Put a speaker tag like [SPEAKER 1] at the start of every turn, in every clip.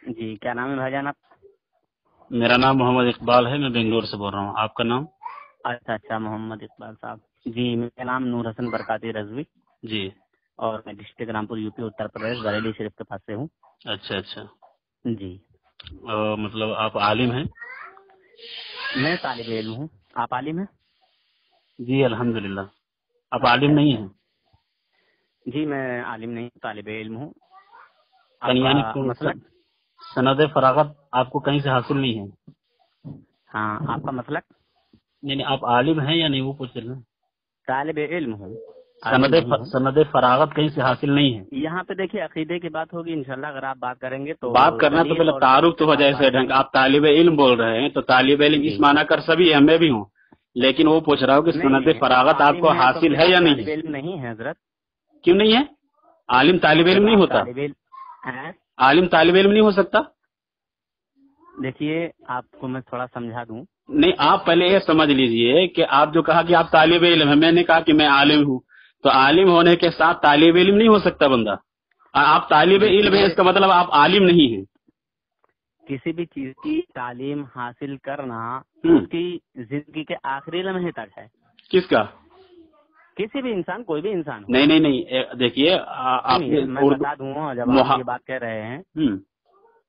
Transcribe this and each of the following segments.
[SPEAKER 1] جی کیا نام ہے بھائی جان آپ؟
[SPEAKER 2] میرا نام محمد اقبال ہے، میں بنگلور سے بول رہا ہوں۔ آپ کا نام؟
[SPEAKER 1] اچھا محمد اقبال صاحب جی، میرا نام نور حسن برکاتی رضوی
[SPEAKER 2] جی
[SPEAKER 1] اور میں ڈسٹرکٹ رامپور یوپی اتر پردیش بریلی شریف کے پاس سے ہوں۔
[SPEAKER 2] اچھا اچھا،
[SPEAKER 1] جی
[SPEAKER 2] مطلب آپ عالم ہیں؟
[SPEAKER 1] میں طالب علم ہوں، آپ عالم ہیں؟
[SPEAKER 2] جی الحمدللہ۔ آپ عالم
[SPEAKER 1] اچھا
[SPEAKER 2] نہیں
[SPEAKER 1] اچھا،
[SPEAKER 2] ہیں؟
[SPEAKER 1] جی میں عالم نہیں طالب علم ہوں۔ آپ
[SPEAKER 2] کہیں
[SPEAKER 1] کا
[SPEAKER 2] یعنی
[SPEAKER 1] مسلک؟
[SPEAKER 2] سند فراغت آپ کو کہیں سے حاصل نہیں ہے؟
[SPEAKER 1] ہاں، آپ کا مسلک؟
[SPEAKER 2] یعنی آپ عالم ہیں یا نہیں وہ پوچھ رہے ہیں؟
[SPEAKER 1] طالب علم ہوں، عالم نہیں ہوں۔
[SPEAKER 2] سند فراغت کہیں سے حاصل نہیں ہے؟
[SPEAKER 1] یہاں پہ دیکھیے عقیدے کی بات ہوگی انشاءاللہ، اگر آپ بات کریں گے تو
[SPEAKER 2] بات کرنا تو
[SPEAKER 1] دلیل
[SPEAKER 2] پہلے
[SPEAKER 1] اور
[SPEAKER 2] تعارف
[SPEAKER 1] ثبوت
[SPEAKER 2] تو
[SPEAKER 1] کے
[SPEAKER 2] ہو
[SPEAKER 1] ساتھ
[SPEAKER 2] جائے
[SPEAKER 1] بات
[SPEAKER 2] سے
[SPEAKER 1] کریں
[SPEAKER 2] ڈھنگ۔
[SPEAKER 1] گے۔
[SPEAKER 2] آپ طالب علم بول رہے ہیں تو طالب علم اس
[SPEAKER 1] جی
[SPEAKER 2] معنی کر سبھی میں بھی ہوں، لیکن وہ پوچھ رہا ہوں کہ سند
[SPEAKER 1] نہیں، آپ
[SPEAKER 2] فراغت آپ
[SPEAKER 1] عالم
[SPEAKER 2] کو
[SPEAKER 1] ہیں تو
[SPEAKER 2] حاصل
[SPEAKER 1] پھر
[SPEAKER 2] ہے یا
[SPEAKER 1] آپ
[SPEAKER 2] نہیں؟
[SPEAKER 1] طالب علم نہیں ہیں حضرت۔
[SPEAKER 2] کیوں نہیں ہے؟ عالم طالب علم
[SPEAKER 1] جب
[SPEAKER 2] نہیں
[SPEAKER 1] آپ
[SPEAKER 2] ہوتا؟
[SPEAKER 1] طالب علم ہیں،
[SPEAKER 2] عالم طالب علم نہیں ہو سکتا؟
[SPEAKER 1] دیکھیے آپ کو میں تھوڑا سمجھا دوں۔
[SPEAKER 2] نہیں، آپ پہلے یہ سمجھ لیجئے کہ آپ جو کہا کہ آپ طالب علم ہیں، میں نے کہا کہ میں عالم ہوں، تو عالم ہونے کے ساتھ طالب علم نہیں ہو سکتا بندہ۔ آپ طالب علم ہیں
[SPEAKER 1] دیکھیے
[SPEAKER 2] اس کا مطلب آپ عالم نہیں ہیں۔
[SPEAKER 1] کسی بھی چیز کی تعلیم حاصل کرنا
[SPEAKER 2] ہوں،
[SPEAKER 1] اس کی زندگی کے آخری لمحے تک ہے،
[SPEAKER 2] کس کا؟
[SPEAKER 1] کسی بھی انسان، کوئی بھی انسان ہو۔
[SPEAKER 2] نہیں نہیں نہیں، دیکھیے آپ نے
[SPEAKER 1] سنیے میں
[SPEAKER 2] اردو
[SPEAKER 1] بتا دوں، جب آپ یہ بات کہہ رہے ہیں،
[SPEAKER 2] ہوں،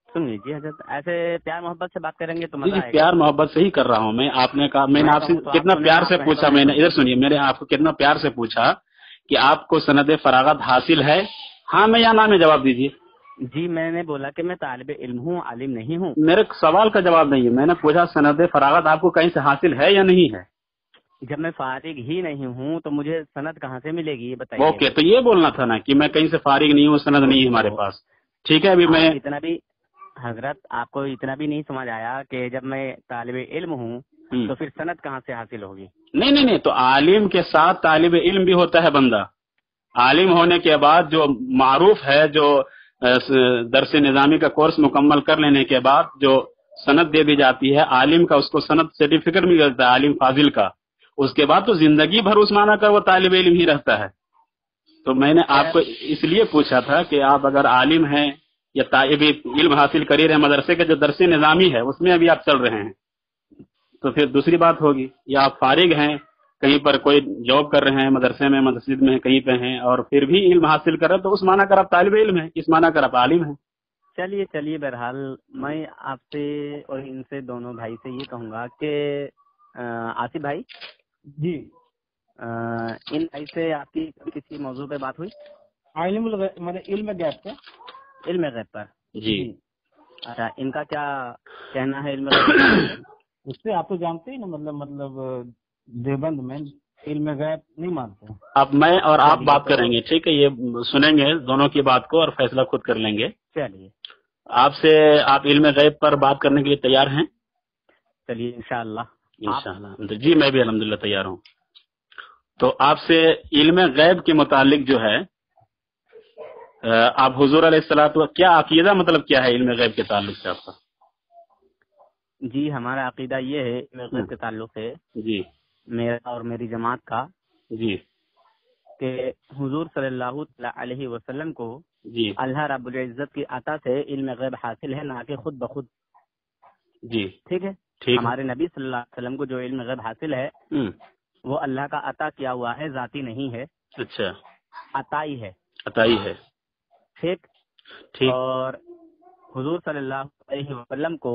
[SPEAKER 1] سن لیجیے حضرت، ایسے پیار محبت سے بات کریں گے تو
[SPEAKER 2] جی
[SPEAKER 1] مزہ
[SPEAKER 2] جی
[SPEAKER 1] آئے گا۔
[SPEAKER 2] پیار محبت سے ہی کر رہا ہوں میں۔ آپ نے کہا، میں نے
[SPEAKER 1] میں
[SPEAKER 2] آپ سے
[SPEAKER 1] کہوں تو آپ
[SPEAKER 2] کتنا
[SPEAKER 1] سنیں،
[SPEAKER 2] پیار
[SPEAKER 1] آپ
[SPEAKER 2] سے
[SPEAKER 1] کہیں تو
[SPEAKER 2] پوچھا،
[SPEAKER 1] میں
[SPEAKER 2] میں نے
[SPEAKER 1] سنوں۔
[SPEAKER 2] ادھر سنیے، میں نے آپ کو کتنا پیار سے پوچھا کہ آپ کو سند فراغت حاصل ہے؟ ہاں میں یا نہ میں جواب دیجیے۔
[SPEAKER 1] جی میں نے بولا کہ میں طالب علم ہوں، عالم نہیں ہوں۔
[SPEAKER 2] میرے سوال کا جواب نہیں ہے، میں نے پوچھا سند فراغت آپ کو کہیں سے حاصل ہے یا نہیں ہے؟
[SPEAKER 1] جب میں فارغ ہی نہیں ہوں تو مجھے سند کہاں سے ملے گی یہ بتائیے۔
[SPEAKER 2] اوکے، تو یہ بولنا تھا نا کہ میں کہیں سے فارغ نہیں ہوں، سند نہیں ہے ہمارے
[SPEAKER 1] تو
[SPEAKER 2] پاس۔ ٹھیک ہے، ابھی میں
[SPEAKER 1] آپ اتنا بھی حضرت، آپ کو اتنا بھی نہیں سمجھ آیا کہ جب میں طالب علم ہوں تو پھر سند کہاں سے حاصل ہوگی؟
[SPEAKER 2] نہیں نہیں نہیں، تو عالم کے ساتھ طالب علم بھی ہوتا ہے بندہ۔ عالم ہونے کے بعد جو معروف ہے، جو درس نظامی کا کورس مکمل کر لینے کے بعد جو سند دے دی جاتی ہے عالم کا، اس کو سند سرٹیفکیٹ مل جاتا ہے عالم فاضل کا۔ اس کے بعد تو زندگی بھر اس معنی کا وہ طالب علم ہی رہتا ہے۔ تو میں نے آپ کو اس لیے پوچھا تھا کہ آپ اگر عالم ہیں یا طالب علم حاصل کر ہی رہے ہیں، مدرسے کے جو درس نظامی ہے اس میں ابھی آپ چل رہے ہیں، تو پھر دوسری بات ہوگی، یا آپ فارغ ہیں، کہیں پر کوئی جاب کر رہے ہیں، مدرسے میں، مسجد میں کہیں پہ ہیں، اور پھر بھی علم حاصل کر رہے ہیں، تو اس معنی کر آپ طالب علم ہیں، اس معنی کر آپ عالم ہیں۔
[SPEAKER 1] چلیے بہرحال میں آپ سے اور ان سے دونوں بھائی سے یہ کہوں گا کہ آصف بھائی
[SPEAKER 3] جی
[SPEAKER 1] ان بھائی سے آپ کی کسی موضوع پہ بات ہوئی؟
[SPEAKER 3] علم غیب پہ؟
[SPEAKER 1] علم غیب پر؟
[SPEAKER 2] جی
[SPEAKER 1] اچھا، ان کا کیا کہنا ہے علم غیب کے تعلق سے؟
[SPEAKER 3] اس سے آپ تو جانتے ہی نا، مطلب دیوبند میں علم غیب نہیں مانتے ہیں۔
[SPEAKER 2] اب میں اور آپ
[SPEAKER 1] چلیے
[SPEAKER 2] بات
[SPEAKER 1] تو
[SPEAKER 2] کریں گے، ٹھیک ہے، یہ سنیں گے دونوں کی بات کو اور فیصلہ خود کر لیں گے۔
[SPEAKER 1] چلیے
[SPEAKER 2] آپ علم غیب پر بات کرنے کے لیے تیار ہیں؟
[SPEAKER 1] چلیے انشاءاللہ۔ آپ
[SPEAKER 2] انشاءاللہ جی، میں بھی الحمدللہ تیار ہوں۔ تو آپ سے علم غیب کے متعلق جو ہے، آپ حضور علیہ الصلوۃ کیا عقیدہ، مطلب کیا ہے علم غیب کے تعلق سے آپ کا؟
[SPEAKER 1] جی ہمارا عقیدہ یہ ہے علم غیب کے تعلق سے،
[SPEAKER 2] جی
[SPEAKER 1] میرا اور میری جماعت کا،
[SPEAKER 2] جی
[SPEAKER 1] کہ حضور صلی اللہ علیہ وسلم کو
[SPEAKER 2] جی
[SPEAKER 1] اللہ رب العزت کی عطا سے علم غیب حاصل ہے، نہ کہ خود بخود۔
[SPEAKER 2] جی
[SPEAKER 1] ٹھیک ہے،
[SPEAKER 2] ٹھیک ہے۔
[SPEAKER 1] ہمارے نبی صلی اللہ علیہ وسلم کو جو علم غیب حاصل ہے وہ اللہ کا عطا کیا ہوا ہے، ذاتی نہیں ہے،
[SPEAKER 2] اچھا،
[SPEAKER 1] عطائی ہے۔
[SPEAKER 2] عطائی ہے۔
[SPEAKER 1] ٹھیک،
[SPEAKER 2] ٹھیک۔
[SPEAKER 1] اور حضور صلی اللہ علیہ وسلم کو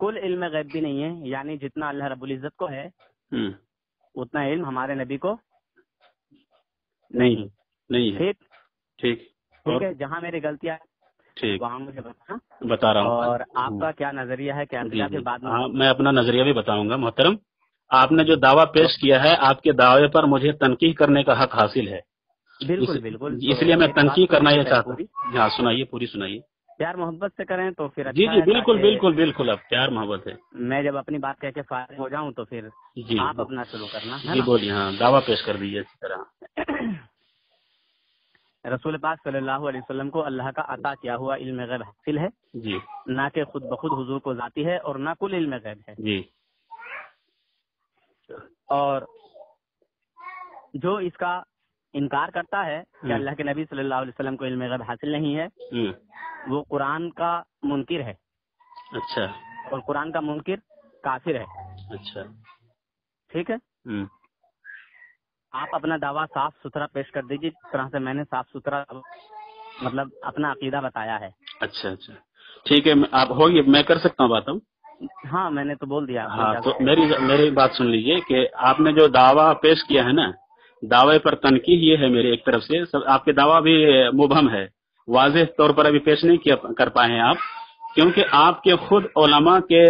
[SPEAKER 1] کل علم غیب بھی نہیں ہے، یعنی جتنا اللہ رب العزت کو ہے اتنا علم ہمارے نبی کو نہیں۔
[SPEAKER 2] نہیں ہے۔
[SPEAKER 1] ٹھیک
[SPEAKER 2] ٹھیک
[SPEAKER 1] ٹھیک ہے، جہاں میری غلطیاں
[SPEAKER 2] ٹھیک
[SPEAKER 1] وہاں مجھے بتانا،
[SPEAKER 2] بتا رہا ہوں۔
[SPEAKER 1] اور آپ کا کیا نظریہ ہے، کیا
[SPEAKER 2] جی
[SPEAKER 1] پھر
[SPEAKER 2] جی،
[SPEAKER 1] بعد میں
[SPEAKER 2] ہاں میں اپنا نظریہ بھی بتاؤں گا محترم۔ آپ نے جو دعویٰ پیش کیا ہے، آپ کے دعوے پر مجھے تنقید کرنے کا حق حاصل ہے،
[SPEAKER 1] بالکل بالکل۔
[SPEAKER 2] اس لیے
[SPEAKER 1] تو
[SPEAKER 2] میں
[SPEAKER 1] میری بات
[SPEAKER 2] تنقید کرنا
[SPEAKER 1] سنیے
[SPEAKER 2] یہ
[SPEAKER 1] پہلے
[SPEAKER 2] چاہتا
[SPEAKER 1] پوری،
[SPEAKER 2] ہوں۔ ہاں سنائیے، پوری سنائیے۔
[SPEAKER 1] پیار محبت سے کریں تو پھر
[SPEAKER 2] جی
[SPEAKER 1] اچھا
[SPEAKER 2] جی،
[SPEAKER 1] ہے،
[SPEAKER 2] بالکل
[SPEAKER 1] تاکہ
[SPEAKER 2] بالکل بالکل، اب پیار محبت ہے۔
[SPEAKER 1] میں جب اپنی بات کہہ کے فارغ ہو جاؤں تو پھر
[SPEAKER 2] جی
[SPEAKER 1] آپ اپنا شروع کرنا ہے
[SPEAKER 2] جی،
[SPEAKER 1] نا۔
[SPEAKER 2] بولیے، ہاں دعویٰ پیش کر دیجیے اسی طرح۔
[SPEAKER 1] رسول پاک صلی اللہ علیہ وسلم کو اللہ کا عطا کیا ہوا علم غیب حاصل ہے،
[SPEAKER 2] جی
[SPEAKER 1] نہ کہ خود بخود حضور کو ذاتی ہے، اور نہ کل علم غیب ہے۔
[SPEAKER 2] جی
[SPEAKER 1] اور جو اس کا انکار کرتا ہے کہ اللہ کے نبی صلی اللہ علیہ وسلم کو علم غیب حاصل نہیں ہے، وہ قرآن کا منکر ہے.
[SPEAKER 2] اچھا.
[SPEAKER 1] اور قرآن کا منکر کافر ہے.
[SPEAKER 2] اچھا
[SPEAKER 1] ٹھیک ہے. آپ اپنا دعویٰ صاف ستھرا پیش کر دیجیے جس طرح سے میں نے صاف ستھرا مطلب اپنا عقیدہ بتایا ہے.
[SPEAKER 2] اچھا اچھا ٹھیک ہے. آپ ہوگی میں کر سکتا ہوں بات اب.
[SPEAKER 1] ہاں میں نے تو بول دیا.
[SPEAKER 2] ہاں تو میری بات سن لیجیے کہ آپ نے جو دعویٰ پیش کیا ہے نا، دعوے پر تنقید یہ ہے میری ایک طرف سے. آپ کے دعویٰ بھی مبہم ہے، واضح طور پر ابھی پیش نہیں کر پائے ہیں آپ، کیونکہ آپ کے خود علماء کے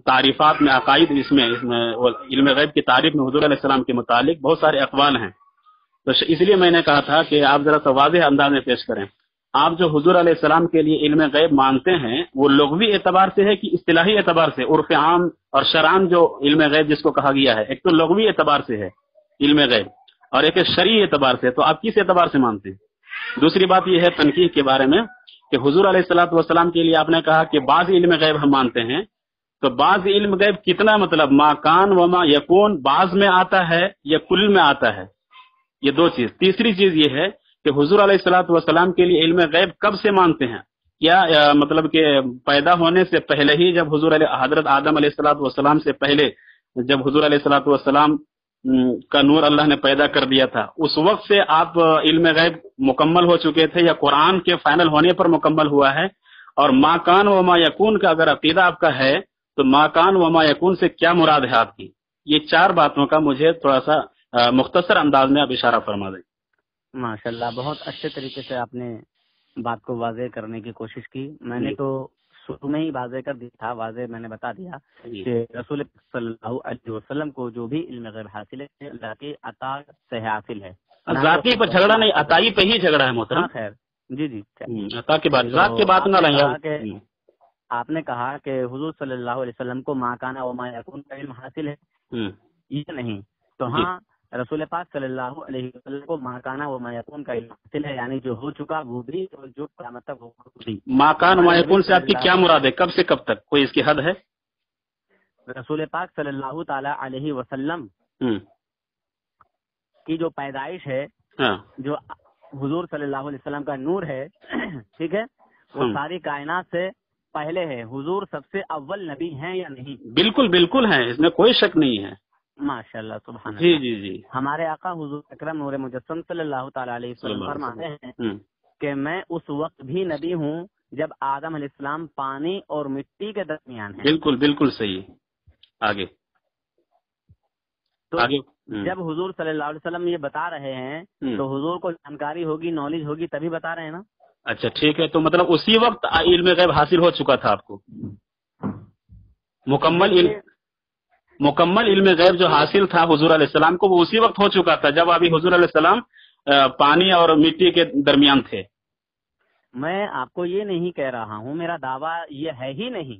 [SPEAKER 2] تعریفات میں عقائد اس میں علم غیب کی تعریف میں حضور علیہ السلام کے متعلق بہت سارے اقوال ہیں. تو اس لیے میں نے کہا تھا کہ آپ ذرا سا واضح انداز میں پیش کریں. آپ جو حضور علیہ السلام کے لیے علم غیب مانتے ہیں وہ لغوی اعتبار سے ہے کہ اصطلاحی اعتبار سے، عرف عام اور شرعاً جو علم غیب جس کو کہا گیا ہے، ایک تو لغوی اعتبار سے ہے علم غیب اور ایک شرعی اعتبار سے، تو آپ کس اعتبار سے مانتے ہیں؟ دوسری بات یہ ہے تنقید کے بارے میں کہ حضور علیہ الصلوۃ والسلام کے لیے آپ نے کہا کہ بعض علم غیب ہم مانتے ہیں، تو بعض علم غیب کتنا مطلب ما کان و ما یکون بعض میں آتا ہے یا کل میں آتا ہے؟ یہ دو چیز. تیسری چیز یہ ہے کہ حضور علیہ الصلوۃ والسلام کے لیے علم غیب کب سے مانتے ہیں؟ کیا مطلب کہ پیدا ہونے سے پہلے ہی، جب حضرت آدم علیہ الصلوۃ والسلام سے پہلے جب حضور علیہ الصلوۃ والسلام کا نور اللہ نے پیدا کر دیا تھا، اس وقت سے آپ علم غیب مکمل ہو چکے تھے یا قرآن کے فائنل ہونے پر مکمل ہوا ہے؟ اور ما کان و ما یکون کا اگر عقیدہ آپ کا ہے تو ما کان و ما یکون سے کیا مراد ہے آپ کی؟ یہ چار باتوں کا مجھے تھوڑا سا مختصر انداز میں آپ اشارہ فرما دیں.
[SPEAKER 1] ماشاء اللہ بہت اچھے طریقے سے آپ نے بات کو واضح کرنے کی کوشش کی. میں نے تو شروع میں ہی واضح کر دیا تھا، واضح میں نے بتا دیا کہ رسول صلی اللہ علیہ وسلم کو جو بھی علم غیب حاصل ہے اللہ کی عطا سے حاصل ہے.
[SPEAKER 2] ذاتی پر جھگڑا نہیں، عطائی پہ ہی جھگڑا ہے محترم.
[SPEAKER 1] خیر جی جی
[SPEAKER 2] عطا کی بات، ذات کی بات نہ لیں.
[SPEAKER 1] آپ نے کہا کہ حضور صلی اللہ علیہ وسلم کو ما کان و ما یکون کا علم حاصل ہے، یہ نہیں تو ہاں رسول پاک صلی اللہ علیہ وسلم کو ما کان و ما یکون کا علم حاصل ہے، یعنی جو ہو چکا وہ بھی اور جو قیامت تک ہوگا وہ بھی.
[SPEAKER 2] ما کان و ما یکون سے آپ کی کیا مراد ہے؟ کب سے کب تک؟ کوئی اس کی حد ہے؟
[SPEAKER 1] رسول پاک صلی اللہ تعالی علیہ وسلم کی جو پیدائش ہے، جو حضور صلی اللہ علیہ وسلم کا نور ہے، ٹھیک ہے، وہ ساری کائنات سے پہلے ہے. حضور سب سے اول نبی ہیں یا نہیں؟
[SPEAKER 2] بالکل بالکل ہیں، اس میں کوئی شک نہیں ہے.
[SPEAKER 1] ماشاء اللہ سبحان
[SPEAKER 2] جی
[SPEAKER 1] اللہ.
[SPEAKER 2] جی جی
[SPEAKER 1] ہمارے آقا حضور اکرم نور مجسم صلی اللہ تعالی علیہ وسلم فرماتے ہیں کہ میں اس وقت بھی نبی ہوں جب آدم علیہ السلام پانی اور مٹی کے درمیان ہیں.
[SPEAKER 2] بالکل بالکل صحیح. آگے
[SPEAKER 1] تو جب حضور صلی اللہ علیہ وسلم یہ بتا رہے ہیں تو حضور کو جانکاری ہوگی، نالج ہوگی، تبھی بتا رہے ہیں نا.
[SPEAKER 2] اچھا ٹھیک ہے، تو مطلب اسی وقت علم غیب حاصل ہو چکا تھا آپ کو؟ مکمل علم غیب جو حاصل تھا حضور علیہ السلام کو وہ اسی وقت ہو چکا تھا جب ابھی حضور علیہ السلام پانی اور مٹی کے درمیان تھے.
[SPEAKER 1] میں آپ کو یہ نہیں کہہ رہا ہوں، میرا دعویٰ یہ ہے ہی نہیں.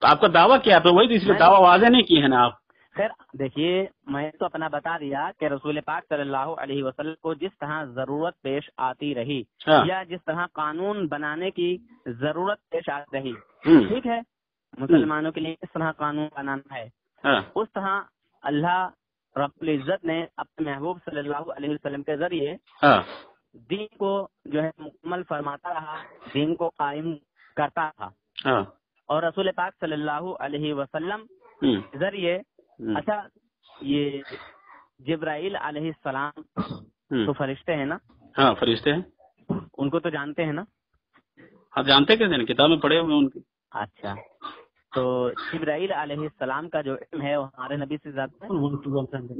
[SPEAKER 2] تو آپ کا دعویٰ کیا تو وہی اس لیے دعویٰ واضح نہیں کی ہے نا آپ.
[SPEAKER 1] خیر دیکھیے، میں تو اپنا بتا دیا کہ رسول پاک صلی اللہ علیہ وسلم کو جس طرح ضرورت پیش آتی رہی یا جس طرح قانون بنانے کی ضرورت پیش آتی رہی، ٹھیک ہے، مسلمانوں کے لیے اس طرح قانون بنانا ہے، اس طرح اللہ رب العزت نے اپنے محبوب صلی اللہ علیہ وسلم کے ذریعے دین کو جو ہے مکمل فرماتا رہا، دین کو قائم کرتا تھا. اور رسول پاک صلی اللہ علیہ وسلم کے ذریعے اچھا یہ جبرائیل علیہ السلام تو فرشتے ہیں نا؟
[SPEAKER 2] ہاں فرشتے ہیں،
[SPEAKER 1] ان کو تو جانتے ہیں نا؟
[SPEAKER 2] آپ جانتے کیسے ہیں؟ کتاب میں پڑھے ہوئے ان کی.
[SPEAKER 1] اچھا تو جبرائیل علیہ السلام کا جو علم ہے وہ ہمارے نبی سے زیادہ ہے.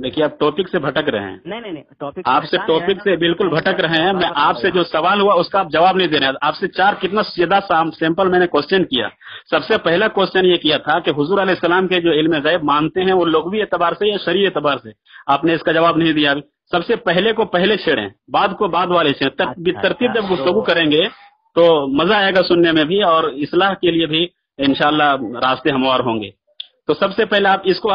[SPEAKER 2] دیکھیے آپ ٹاپک سے بھٹک رہے ہیں.
[SPEAKER 1] نہیں ٹاپک
[SPEAKER 2] آپ سے ٹاپک سے بالکل بھٹک رہے ہیں. میں آپ سے جو سوال ہوا اس کا آپ جواب نہیں دے رہے ہیں. آپ سے کتنا سیدھا سیمپل میں نے کوشچن کیا. سب سے پہلا کوشچن یہ کیا تھا کہ حضور علیہ السلام کے جو علم غیب مانتے ہیں وہ لغوی اعتبار سے یا شرعی اعتبار سے؟ آپ نے اس کا جواب نہیں دیا. سب سے پہلے کو پہلے چھیڑیں، بعد کو بعد والے چھیڑیں. ترتیب جب گفتگو کریں گے تو مزہ آئے گا سننے میں بھی اور اصلاح کے لیے بھی انشاءاللہ راستے ہموار ہوں گے. تو سب سے پہلے آپ اس کو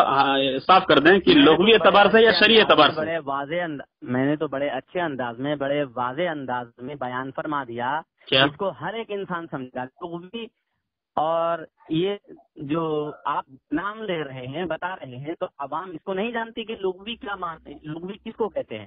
[SPEAKER 2] صاف کر دیں کہ لغوی اعتبار سے یا شرعی اعتبار سے.
[SPEAKER 1] بڑے واضح میں نے تو بڑے اچھے انداز میں، بڑے واضح انداز میں بیان فرما دیا. اس کو ہر ایک انسان سمجھا. لغوی اور یہ جو آپ نام لے رہے ہیں، بتا رہے ہیں، تو عوام اس کو نہیں جانتی کہ لغوی کیا معنی، لغوی کس کو کہتے ہیں.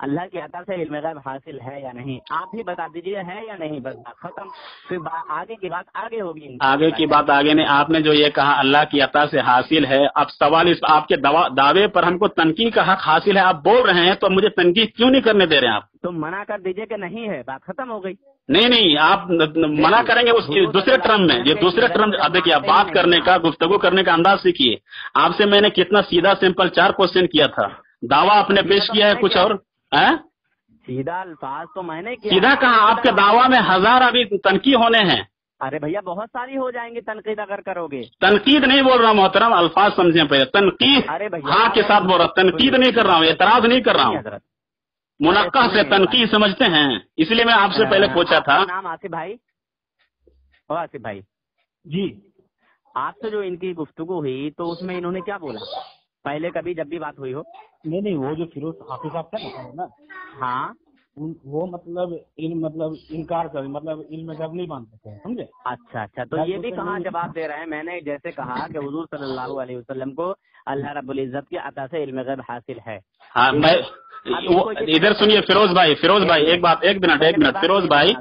[SPEAKER 1] اللہ کی عطا سے علم غیب حاصل ہے یا نہیں؟ آپ ہی بتا دیجیے ہے یا نہیں، بس ختم، پھر آگے کی بات آگے ہوگی،
[SPEAKER 2] آگے کی بات آگے نہیں. آپ نے جو یہ کہا اللہ کی عطا سے حاصل ہے، اب سوال اس آپ کے دعوے پر ہم کو تنقید کا حق حاصل ہے، آپ بول رہے ہیں تو مجھے تنقید کیوں نہیں کرنے دے رہے ہیں آپ؟
[SPEAKER 1] تو منع کر دیجیے کہ نہیں ہے، بات ختم ہو گئی.
[SPEAKER 2] نہیں آپ منع کریں گے اس کی دوسرے ٹرم میں. یہ دوسرے ٹرم دیکھیے، آپ بات کرنے کا گفتگو کرنے کا انداز سیکھیے. آپ سے میں نے کتنا سیدھا سمپل 4 کوشچن کیا تھا، دعویٰ آپ نے پیش کیا ہے کچھ اور.
[SPEAKER 1] سیدھا الفاظ تو میں نے کیا.
[SPEAKER 2] سیدھا کہاں، آپ کے دعویٰ میں 1000 ابھی تنقید ہونے ہیں.
[SPEAKER 1] ارے بھیا بہت ساری ہو جائیں گی تنقید اگر کرو گے.
[SPEAKER 2] تنقید نہیں بول رہا ہوں محترم، الفاظ سمجھیں پہلے. تنقید ہاں کے ساتھ بول رہا ہوں، تنقید نہیں کر رہا ہوں، اعتراض نہیں کر رہا ہوں. منقع سے تنقید سمجھتے ہیں، اس لیے میں آپ سے پہلے پوچھا تھا.
[SPEAKER 1] نام آصف بھائی. آصف بھائی
[SPEAKER 3] جی،
[SPEAKER 1] آپ سے جو ان کی گفتگو ہوئی تو اس میں انہوں نے کیا بولا پہلے کبھی جب بھی بات ہوئی ہو؟
[SPEAKER 3] نہیں وہ جو فیروز حافظ صاحب کا نا،
[SPEAKER 1] ہاں
[SPEAKER 3] وہ مطلب انکار کر، مطلب علم غیب نہیں مانتے تھے، سمجھے؟
[SPEAKER 1] اچھا تو یہ بھی کہاں جواب دے رہے ہیں؟ میں نے جیسے کہا کہ حضور صلی اللہ علیہ وسلم کو اللہ رب العزت کی عطا سے علم غیب حاصل ہے.
[SPEAKER 2] ہاں میں ادھر سنیے فیروز بھائی ایک منٹ فیروز بھائی،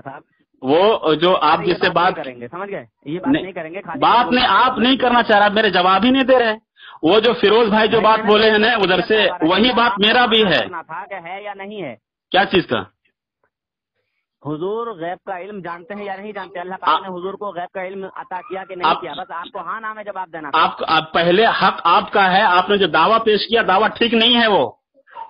[SPEAKER 2] وہ جو آپ جس سے بات
[SPEAKER 1] کریں گے، سمجھ گئے، یہ بات نہیں کریں گے.
[SPEAKER 2] بات نہیں آپ نہیں کرنا چاہ رہا، میرے جواب ہی نہیں دے رہے. وہ جو فیروز بھائی جو بات بولے ہیں نا ادھر سے، وہی بات میرا بھی ہے.
[SPEAKER 1] ہے یا نہیں ہے؟
[SPEAKER 2] کیا چیز کا؟
[SPEAKER 1] حضور غیب کا علم جانتے ہیں یا نہیں جانتے؟ اللہ پاک نے حضور کو غیب کا علم عطا کیا کہ نہیں کیا؟ بس آپ کو ہاں نام ہے جواب دینا.
[SPEAKER 2] آپ پہلے حق آپ کا ہے، آپ نے جو دعویٰ پیش کیا دعویٰ ٹھیک نہیں ہے. وہ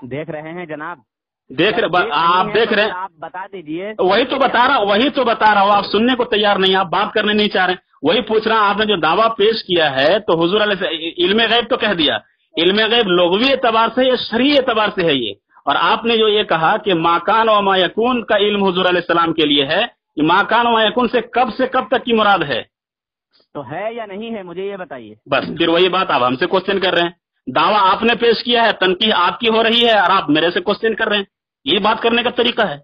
[SPEAKER 1] دیکھ رہے ہیں جناب،
[SPEAKER 2] آپ دیکھ رہے ہیں،
[SPEAKER 1] آپ بتا دیجئے.
[SPEAKER 2] وہی تو بتا رہا ہوں، آپ سننے کو تیار نہیں، آپ بات کرنے نہیں چاہ رہے. وہی پوچھ رہا ہوں، آپ نے جو دعویٰ پیش کیا ہے تو حضور علیہ علم غیب تو کہہ دیا، علم غیب لغوی اعتبار سے یا شرعی اعتبار سے ہے یہ. اور آپ نے جو یہ کہا کہ ما کان و ما یکون کا علم حضور علیہ السلام کے لیے ہے، ما کان و ما یکون سے کب تک کی مراد ہے؟
[SPEAKER 1] تو ہے یا نہیں ہے مجھے یہ بتائیے.
[SPEAKER 2] بس پھر وہی بات آپ ہم سے کوشچن کر رہے ہیں. دعویٰ آپ نے پیش کیا ہے، تنقید آپ کی ہو رہی ہے اور آپ میرے سے کوشچن کر رہے ہیں. یہ بات کرنے کا طریقہ ہے،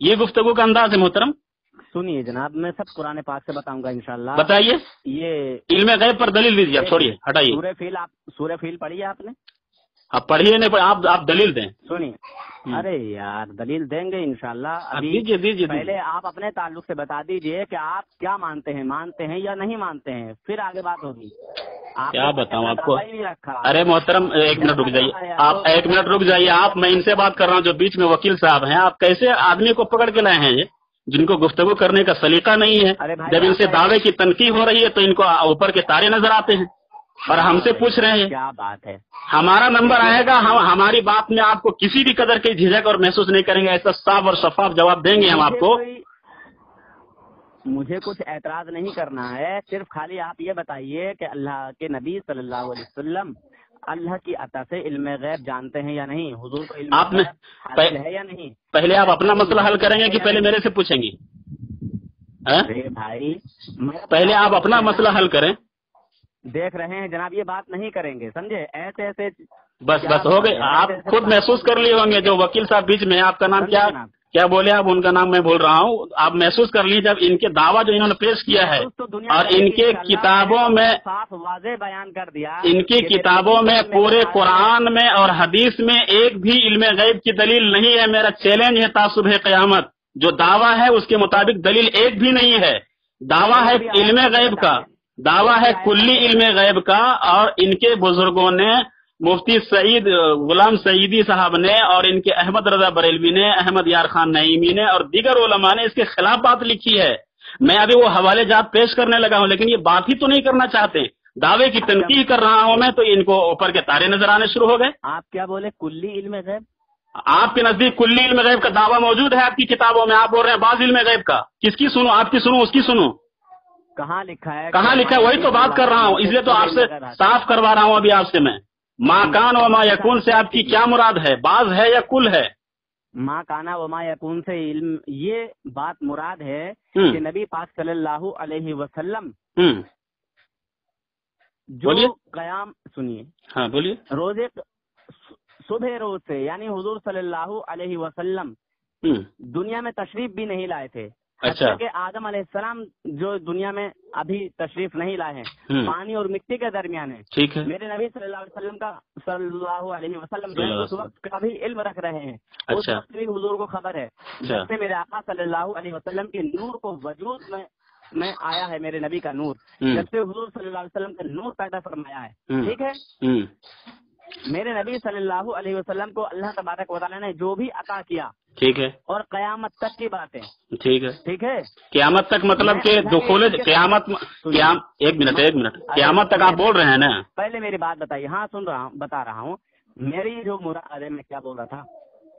[SPEAKER 2] یہ گفتگو کا انداز ہے محترم.
[SPEAKER 1] سنیے جناب، میں سب قرآن پاک سے بتاؤں گا انشاءاللہ.
[SPEAKER 2] بتائیے. یہ علم غیب پر دلیل دیجیے، چھوڑیے ہٹائیے.
[SPEAKER 1] سورہ فیل پڑھیے آپ نے؟
[SPEAKER 2] آپ پڑھیے نہیں، آپ دلیل دیں.
[SPEAKER 1] سنیے، ارے یار دلیل دیں گے انشاءاللہ.
[SPEAKER 2] دیجیے.
[SPEAKER 1] پہلے آپ اپنے تعلق سے بتا دیجئے کہ آپ کیا مانتے ہیں یا نہیں مانتے ہیں، پھر آگے بات ہوگی.
[SPEAKER 2] کیا بتاؤں آپ کو؟ ارے محترم ایک منٹ رک جائیے، آپ ایک منٹ رک جائیے. آپ میں ان سے بات کر رہا ہوں جو بیچ میں وکیل صاحب ہیں. آپ کیسے آدمی کو پکڑ کے لائے ہیں یہ جن کو گفتگو کرنے کا سلیقہ نہیں ہے؟ جب ان سے دعوے کی تنقید ہو رہی ہے تو ان کو اوپر کے تارے نظر آتے ہیں اور ہم سے پوچھ رہے ہیں.
[SPEAKER 1] کیا بات ہے؟
[SPEAKER 2] ہمارا نمبر آئے گا، ہم ہماری بات میں آپ کو کسی بھی قدر کی جھجک اور محسوس نہیں کریں گے. ایسا صاف اور شفاف جواب دیں گے ہم آپ کو.
[SPEAKER 1] مجھے کچھ اعتراض نہیں کرنا ہے، صرف خالی آپ یہ بتائیے کہ اللہ کے نبی صلی اللہ علیہ وسلم اللہ کی عطا سے علم غیب جانتے ہیں یا نہیں؟ حضور کو علم
[SPEAKER 2] آپ نے
[SPEAKER 1] حاصل ہے یا نہیں؟
[SPEAKER 2] پہلے آپ اپنا مسئلہ حل کریں گے کہ پہلے میرے سے پوچھیں گے؟
[SPEAKER 1] بھائی
[SPEAKER 2] پہلے آپ اپنا مسئلہ حل کریں.
[SPEAKER 1] دیکھ رہے ہیں جناب، یہ بات نہیں کریں گے، سمجھے؟ ایسے
[SPEAKER 2] بس ہو گئے. آپ خود محسوس کر لیے ہوں گے. جو وکیل صاحب بیچ میں، آپ کا نام کیا بولے آپ؟ ان کا نام میں بول رہا ہوں. آپ محسوس کر لیجیے جب ان کے دعویٰ جو انہوں نے پیش کیا ہے اور ان کے کتابوں میں
[SPEAKER 1] صاف واضح بیان کر دیا،
[SPEAKER 2] ان کی کتابوں میں پورے قرآن میں اور حدیث میں ایک بھی علم غیب کی دلیل نہیں ہے. میرا چیلنج ہے تا صبح قیامت، جو دعویٰ ہے اس کے مطابق دلیل ایک بھی نہیں ہے. دعویٰ ہے علم غیب کا، دعویٰ ہے کلی علم غیب کا. اور ان کے بزرگوں نے، مفتی سعید غلام سعیدی صاحب نے اور ان کے احمد رضا بریلوی نے، احمد یار خان نعیمی نے اور دیگر علماء نے اس کے خلاف بات لکھی ہے. میں ابھی وہ حوالے جات پیش کرنے لگا ہوں، لیکن یہ بات ہی تو نہیں کرنا چاہتے. دعوے کی تنقید کر رہا ہوں میں تو ان کو اوپر کے تارے نظر آنے شروع ہو گئے.
[SPEAKER 1] آپ کیا بولے؟ کلی علم غیب؟
[SPEAKER 2] آپ کے نزدیک کلی علم غیب کا دعویٰ موجود ہے آپ کی کتابوں میں، آپ بول رہے ہیں بعض علم غیب کا. کس کی سنوں؟ آپ کی سنوں، اس کی سنوں؟
[SPEAKER 1] کہاں لکھا ہے؟
[SPEAKER 2] کہاں لکھا ہے؟ وہی تو بات کر رہا ہوں، اس لیے تو آپ سے صاف کروا رہا ہوں ابھی آپ سے. میں ما کان و ما یکون سے آپ کی کیا مراد ہے؟ بعض ہے یا کل ہے؟
[SPEAKER 1] ما کانا و ما یکون سے علم، یہ بات مراد ہے کہ نبی پاک صلی اللہ علیہ وسلم جو قیام، سنیے،
[SPEAKER 2] ہاں بولیے،
[SPEAKER 1] روزے صبح روز سے، یعنی حضور صلی اللہ علیہ وسلم دنیا میں تشریف بھی نہیں لائے تھے،
[SPEAKER 2] اچھا
[SPEAKER 1] کہ آدم علیہ السلام جو دنیا میں ابھی تشریف نہیں لائے ہیں، پانی اور مٹی کے درمیان ہے.
[SPEAKER 2] ٹھیک ہے.
[SPEAKER 1] میرے نبی صلی اللہ علیہ وسلم اس وقت کا بھی علم رکھ رہے ہیں. اس وقت بھی حضور کو خبر ہے. جب سے میرے آقا صلی اللہ علیہ وسلم کے نور کو وجود میں آیا ہے، میرے نبی کا نور، جب سے حضور صلی اللہ علیہ وسلم کا نور پیدا فرمایا ہے. ٹھیک ہے. میرے نبی صلی اللہ علیہ وسلم کو اللہ تبارک و تعالیٰ نے جو بھی عطا کیا، ٹھیک ہے، اور قیامت تک کی بات ہے. ٹھیک ہے. ٹھیک ہے.
[SPEAKER 2] قیامت تک مطلب کہ دخول قیامت. ایک منٹ قیامت تک آپ بول رہے ہیں نا؟
[SPEAKER 1] پہلے میری بات بتائیے. ہاں سن رہا ہوں، بتا رہا ہوں. میری جو مراد ہے، میں کیا بول رہا تھا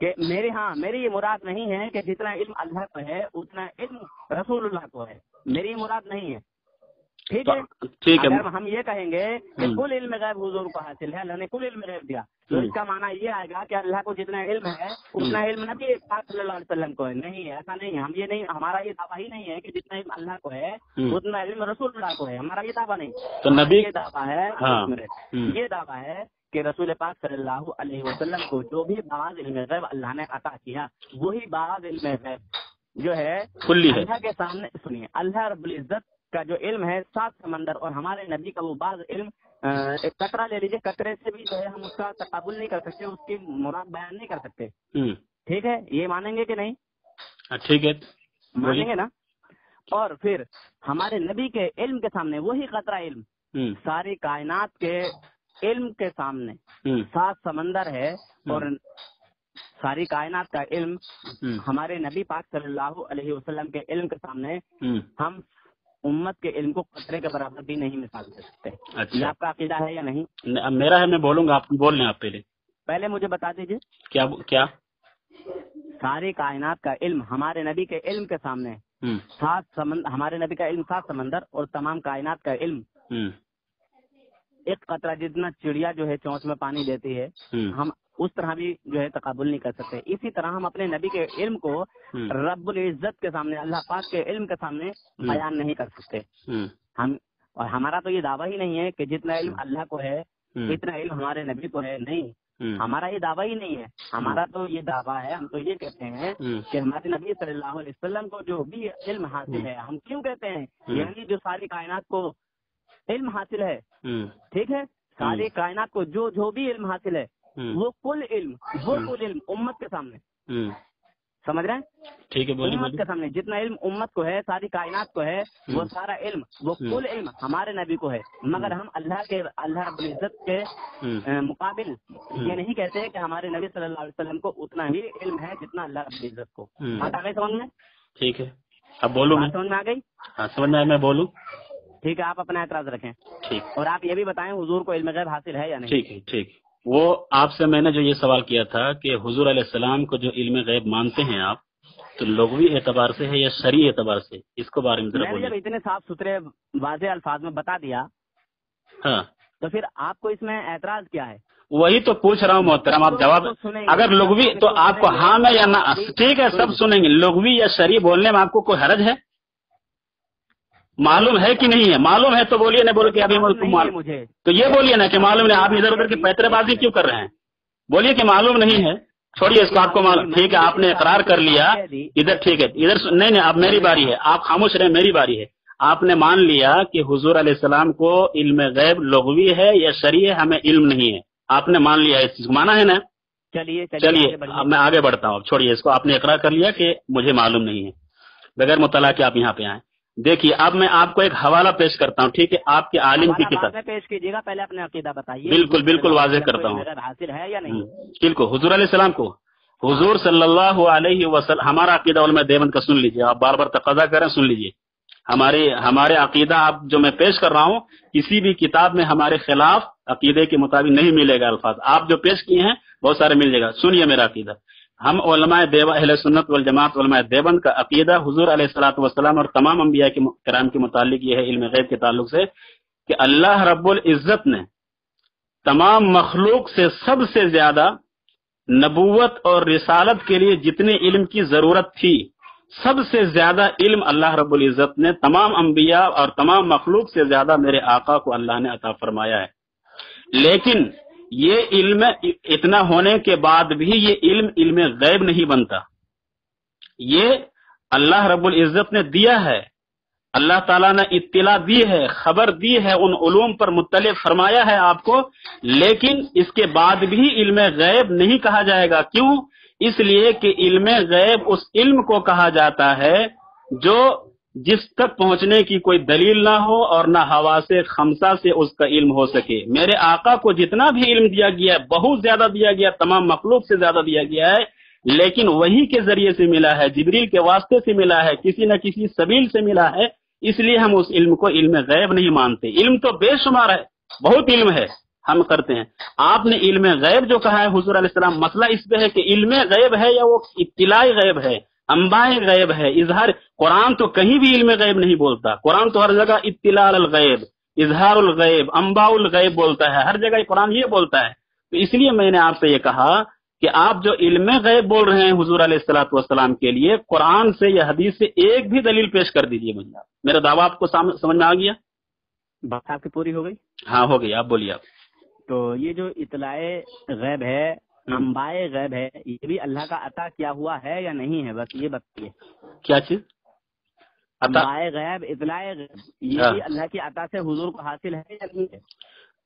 [SPEAKER 1] کہ میری یہ مراد نہیں ہے کہ جتنا علم اللہ کو ہے اتنا علم رسول اللہ کو ہے. میری مراد نہیں ہے. ٹھیک ہے.
[SPEAKER 2] ٹھیک ہے.
[SPEAKER 1] اگر ہم یہ کہیں گے کہ کل علم غیب حضور کو حاصل ہے، اللہ نے کل علم غیب دیا، تو اس کا معنی یہ آئے گا کہ اللہ کو جتنا علم ہے اتنا علم نبی پاک صلی اللہ علیہ وسلم کو ہے. نہیں ہے، ایسا نہیں ہے. ہم یہ نہیں، ہمارا یہ دعویٰ ہی نہیں ہے کہ جتنا علم اللہ کو ہے اتنا علم رسول اللہ کو ہے. ہمارا یہ دعویٰ نہیں.
[SPEAKER 2] تو نبی
[SPEAKER 1] یہ دعویٰ ہے، یہ دعویٰ ہے کہ رسول پاک صلی اللہ علیہ وسلم کو جو بھی بعض علم غیب اللہ نے عطا کیا، وہی بعض علم غیب جو ہے اللہ کے سامنے. سنیے، اللہ رب العزت کا جو علم ہے 7 سمندر، اور ہمارے نبی کا وہ بعض علم، ایک قطرہ لے لیجیے، قطرے سے بھی جو ہے ہم اس کا تقابل نہیں کر سکتے، اس کی مراد بیان نہیں کر سکتے. ٹھیک ہے. یہ مانیں گے کہ نہیں؟
[SPEAKER 2] ٹھیک ہے،
[SPEAKER 1] مانیں گے نا. اور پھر ہمارے نبی کے علم کے سامنے وہی قطرہ علم ساری کائنات کے علم کے سامنے 7 سمندر ہے، اور ساری کائنات کا علم ہمارے نبی پاک صلی اللہ علیہ وسلم کے علم کے سامنے ہم امت کے علم کو قطرے کے برابر بھی نہیں مثال دے سکتے. یہ آپ کا عقیدہ ہے یا نہیں؟
[SPEAKER 2] میرا ہے، میں بولوں گا. آپ بول لیں. آپ پہلے
[SPEAKER 1] مجھے بتا دیجیے
[SPEAKER 2] کیا
[SPEAKER 1] ساری کائنات کا علم ہمارے نبی کے علم کے سامنے 7 سمندر، ہمارے نبی کا علم 7 سمندر، اور تمام کائنات کا علم ایک قطرہ جتنا چڑیا جو ہے چونچ میں پانی دیتی ہے، ہم اس طرح بھی جو ہے تقابل نہیں کر سکتے. اسی طرح ہم اپنے نبی کے علم کو رب العزت کے سامنے، اللہ پاک کے علم کے سامنے بیان نہیں کر سکتے. اور ہمارا تو یہ دعویٰ ہی نہیں ہے کہ جتنا علم اللہ کو ہے اتنا علم ہمارے نبی کو ہے. نہیں، ہمارا یہ دعویٰ ہی نہیں ہے. ہمارا تو یہ دعویٰ ہے، ہم تو یہ کہتے ہیں کہ ہمارے نبی صلی اللہ علیہ وسلم کو جو بھی علم حاصل ہے، ہم کیوں کہتے ہیں؟ یعنی جو ساری کائنات کو علم حاصل ہے، ٹھیک ہے، ساری کائنات کو جو بھی علم حاصل ہے، وہ کل علم امت کے سامنے. سمجھ رہے ہیں؟
[SPEAKER 2] ٹھیک ہے.
[SPEAKER 1] امت کے سامنے جتنا علم امت کو ہے، ساری کائنات کو ہے، وہ سارا علم، وہ کل علم ہمارے نبی کو ہے. مگر ہم اللہ رب العزت کے مقابل یہ نہیں کہتے کہ ہمارے نبی صلی اللہ علیہ وسلم کو اتنا ہی علم ہے جتنا اللہ رب العزت کو. بات آ گئی سمجھ میں؟
[SPEAKER 2] ٹھیک ہے. اب بولوں میں؟
[SPEAKER 1] سمجھ میں آ گئی؟
[SPEAKER 2] ہاں سمجھ میں. میں بولوں؟
[SPEAKER 1] ٹھیک ہے. آپ اپنا اعتراض رکھیں.
[SPEAKER 2] ٹھیک.
[SPEAKER 1] اور آپ یہ بھی بتائیں حضور کو علم غیب حاصل ہے یا نہیں؟
[SPEAKER 2] ٹھیک ہے. ٹھیک. وہ آپ سے میں نے جو یہ سوال کیا تھا کہ حضور علیہ السلام کو جو علم غیب مانتے ہیں آپ، تو لغوی اعتبار سے ہے یا شرعی اعتبار سے؟ اس کو بارے میں ذرا بولیے.
[SPEAKER 1] جب اتنے صاف ستھرے واضح الفاظ میں بتا دیا،
[SPEAKER 2] ہاں،
[SPEAKER 1] تو پھر آپ کو اس میں اعتراض کیا ہے؟
[SPEAKER 2] وہی تو پوچھ رہا ہوں محترم. آپ جواب اگر لغوی تو آپ کو ہاں میں یا نہ. ٹھیک ہے، سب سنیں گے. لغوی یا شرعی بولنے میں آپ کو کوئی حرج ہے؟ معلوم ہے کہ نہیں ہے؟ معلوم ہے تو بولیے، نہ بولے کہ ابھی مجھے تو یہ بولیے نا کہ معلوم نہیں. آپ ادھر ادھر کی پیترے بازی کیوں کر رہے ہیں؟ بولیے کہ معلوم نہیں ہے. چھوڑیے اس کو. آپ کو معلوم. ٹھیک ہے، آپ نے اقرار کر لیا ادھر. ٹھیک ہے، ادھر نہیں. اب میری باری ہے. آپ خاموش رہے، میری باری ہے. آپ نے مان لیا کہ حضور علیہ السلام کو علم غیب لغوی ہے یا شرعی ہے، ہمیں علم نہیں ہے. آپ نے مان لیا، اس چیز کو مانا ہے نا؟
[SPEAKER 1] چلیے
[SPEAKER 2] اب میں آگے بڑھتا ہوں. اب چھوڑیے اس کو. آپ نے اقرار کر لیا کہ مجھے معلوم نہیں ہے. بغیر مطالعہ کے آپ یہاں پہ آئیں. دیکھیے، اب میں آپ کو ایک حوالہ پیش کرتا ہوں. ٹھیک ہے، آپ کے عالم کی کتاب
[SPEAKER 1] پیش کیجیے گا. پہلے اپنے عقیدہ بتائیے.
[SPEAKER 2] بالکل واضح کرتا ہوں.
[SPEAKER 1] حاصل ہے یا نہیں؟
[SPEAKER 2] بالکل. حضور علیہ السلام کو، حضور صلی اللہ علیہ وسلم، ہمارا عقیدہ علماء دیوبند کا سن لیجیے. آپ بار بار تقاضا کریں، سن لیجیے. ہمارے عقیدہ آپ جو میں پیش کر رہا ہوں، کسی بھی کتاب میں ہمارے خلاف عقیدے کے مطابق نہیں ملے گا. الفاظ آپ جو پیش کیے ہیں بہت سارے مل جائے گا. سنیے میرا عقیدہ. ہم علماء اہل سنت والجماعت علماء دیوبند کا عقیدہ حضور علیہ الصلوۃ والسلام اور تمام انبیاء کرام کے متعلق یہ ہے علم غیب کے تعلق سے کہ اللہ رب العزت نے تمام مخلوق سے سب سے زیادہ نبوت اور رسالت کے لیے جتنے علم کی ضرورت تھی، سب سے زیادہ علم اللہ رب العزت نے تمام انبیاء اور تمام مخلوق سے زیادہ میرے آقا کو اللہ نے عطا فرمایا ہے. لیکن یہ علم اتنا ہونے کے بعد بھی یہ علم غیب نہیں بنتا. یہ اللہ رب العزت نے دیا ہے، اللہ تعالیٰ نے اطلاع دی ہے، خبر دی ہے، ان علوم پر مطلع فرمایا ہے آپ کو، لیکن اس کے بعد بھی علم غیب نہیں کہا جائے گا۔ کیوں؟ اس لیے کہ علم غیب اس علم کو کہا جاتا ہے جو جس تک پہنچنے کی کوئی دلیل نہ ہو اور نہ حواس خمسہ سے اس کا علم ہو سکے۔ میرے آقا کو جتنا بھی علم دیا گیا ہے بہت زیادہ دیا گیا، تمام مخلوق سے زیادہ دیا گیا ہے، لیکن وہی کے ذریعے سے ملا ہے، جبریل کے واسطے سے ملا ہے، کسی نہ کسی سبیل سے ملا ہے، اس لیے ہم اس علم کو علم غیب نہیں مانتے۔ علم تو بے شمار ہے، بہت علم ہے، ہم کرتے ہیں۔ آپ نے علم غیب جو کہا ہے حضور علیہ السلام، مسئلہ اس پہ ہے کہ علم غیب ہے یا وہ اطلاع غیب ہے، انباء غیب ہے، اظہار۔ قرآن تو کہیں بھی علم غیب نہیں بولتا، قرآن تو ہر جگہ اطلاع الغیب، اظہار الغیب، انباء الغیب بولتا ہے، ہر جگہ قرآن یہ بولتا ہے۔ تو اس لیے میں نے آپ سے یہ کہا کہ آپ جو علم غیب بول رہے ہیں حضور علیہ الصلوۃ والسلام کے لیے، قرآن سے یا حدیث سے ایک بھی دلیل پیش کر دیجیے مجھے۔ میرا دعویٰ آپ کو سمجھ میں آ گیا؟
[SPEAKER 1] بات آپ کی پوری ہو گئی؟
[SPEAKER 2] ہاں ہو گئی، آپ بولیے۔ آپ
[SPEAKER 1] تو یہ جو اطلاع غیب ہے، انباء غیب ہے، یہ بھی اللہ کا عطا کیا ہوا ہے یا نہیں ہے؟ بس یہ بتائیے۔
[SPEAKER 2] کیا چیز؟
[SPEAKER 1] انباء غیب، اطلاع غیب، یہ بھی اللہ کی عطا سے حضور کو حاصل ہے یا نہیں ہے؟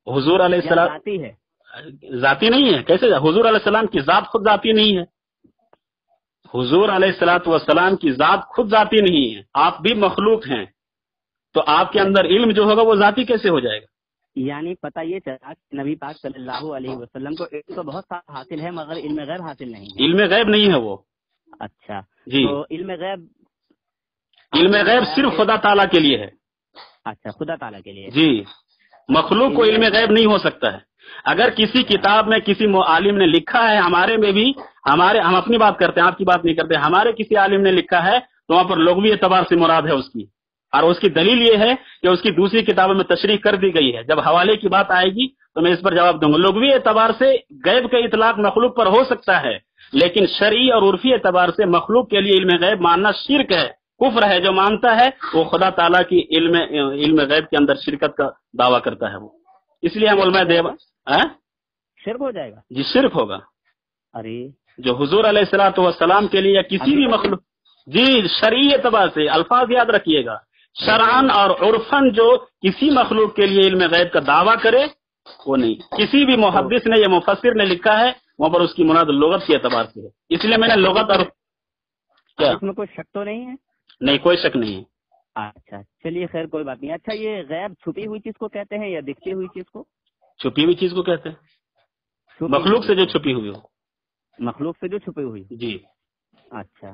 [SPEAKER 2] حضور علیہ السلام
[SPEAKER 1] ذاتی ہے؟
[SPEAKER 2] ذاتی نہیں ہے۔ کیسے؟ حضور علیہ السلام کی ذات خود ذاتی نہیں ہے، حضور علیہ الصلوۃ والسلام کی ذات خود ذاتی نہیں ہے، آپ بھی مخلوق ہیں، تو آپ کے اندر علم جو ہوگا وہ ذاتی کیسے ہو جائے گا؟
[SPEAKER 1] یعنی پتہ یہ چلا کہ نبی پاک صلی اللہ علیہ وسلم کو علم تو بہت سارا حاصل ہے مگر علم غیب حاصل نہیں ہے۔
[SPEAKER 2] علم غیب نہیں ہے وہ۔
[SPEAKER 1] اچھا
[SPEAKER 2] جی،
[SPEAKER 1] تو علم
[SPEAKER 2] غیب صرف خدا تعالیٰ کے لیے ہے۔
[SPEAKER 1] اچھا، خدا تعالیٰ کے لیے۔
[SPEAKER 2] جی، مخلوق کو علم غیب نہیں ہو سکتا ہے۔ اگر کسی کتاب میں کسی عالم نے لکھا ہے، ہمارے میں بھی، ہم اپنی بات کرتے ہیں، آپ کی بات نہیں کرتے، ہمارے کسی عالم نے لکھا ہے تو وہاں پر لغوی اعتبار سے مراد ہے اس کی، اور اس کی دلیل یہ ہے کہ اس کی دوسری کتابوں میں تشریح کر دی گئی ہے۔ جب حوالے کی بات آئے گی تو میں اس پر جواب دوں گا۔ لغوی اعتبار سے غیب کا اطلاق مخلوق پر ہو سکتا ہے، لیکن شرعی اور عرفی اعتبار سے مخلوق کے لیے علم غیب ماننا شرک ہے، کفر ہے۔ جو مانتا ہے وہ خدا تعالیٰ کی علم غیب کے اندر شرکت کا دعویٰ کرتا ہے وہ۔ اس لیے ہم علماء
[SPEAKER 1] شرک ہو جائے گا؟
[SPEAKER 2] جی شرک ہوگا۔
[SPEAKER 1] ارے
[SPEAKER 2] جو حضور علیہ الصلوۃ والسلام کے لیے یا کسی بھی مخلوق، جی شرعی اعتبار سے الفاظ یاد رکھیے گا، شرعن اور عرفن جو کسی مخلوق کے لیے علم غیب کا دعویٰ کرے وہ نہیں۔ کسی بھی محدث نے یا مفسر نے لکھا ہے وہاں پر اس کی مراد لغت کے اعتبار سے ہے، اس لیے میں نے لغت اور کیا،
[SPEAKER 1] اس میں کوئی شک تو نہیں ہے؟
[SPEAKER 2] نہیں، کوئی شک نہیں ہے۔
[SPEAKER 1] اچھا چلیے خیر، کوئی بات نہیں۔ اچھا یہ غیب چھپی ہوئی چیز کو کہتے ہیں یا دکھتی ہوئی چیز کو؟
[SPEAKER 2] چھپی ہوئی چیز کو کہتے ہیں، مخلوق سے جو چھپی ہوئی ہو۔
[SPEAKER 1] مخلوق سے جو چھپی ہوئی؟
[SPEAKER 2] جی۔
[SPEAKER 1] اچھا،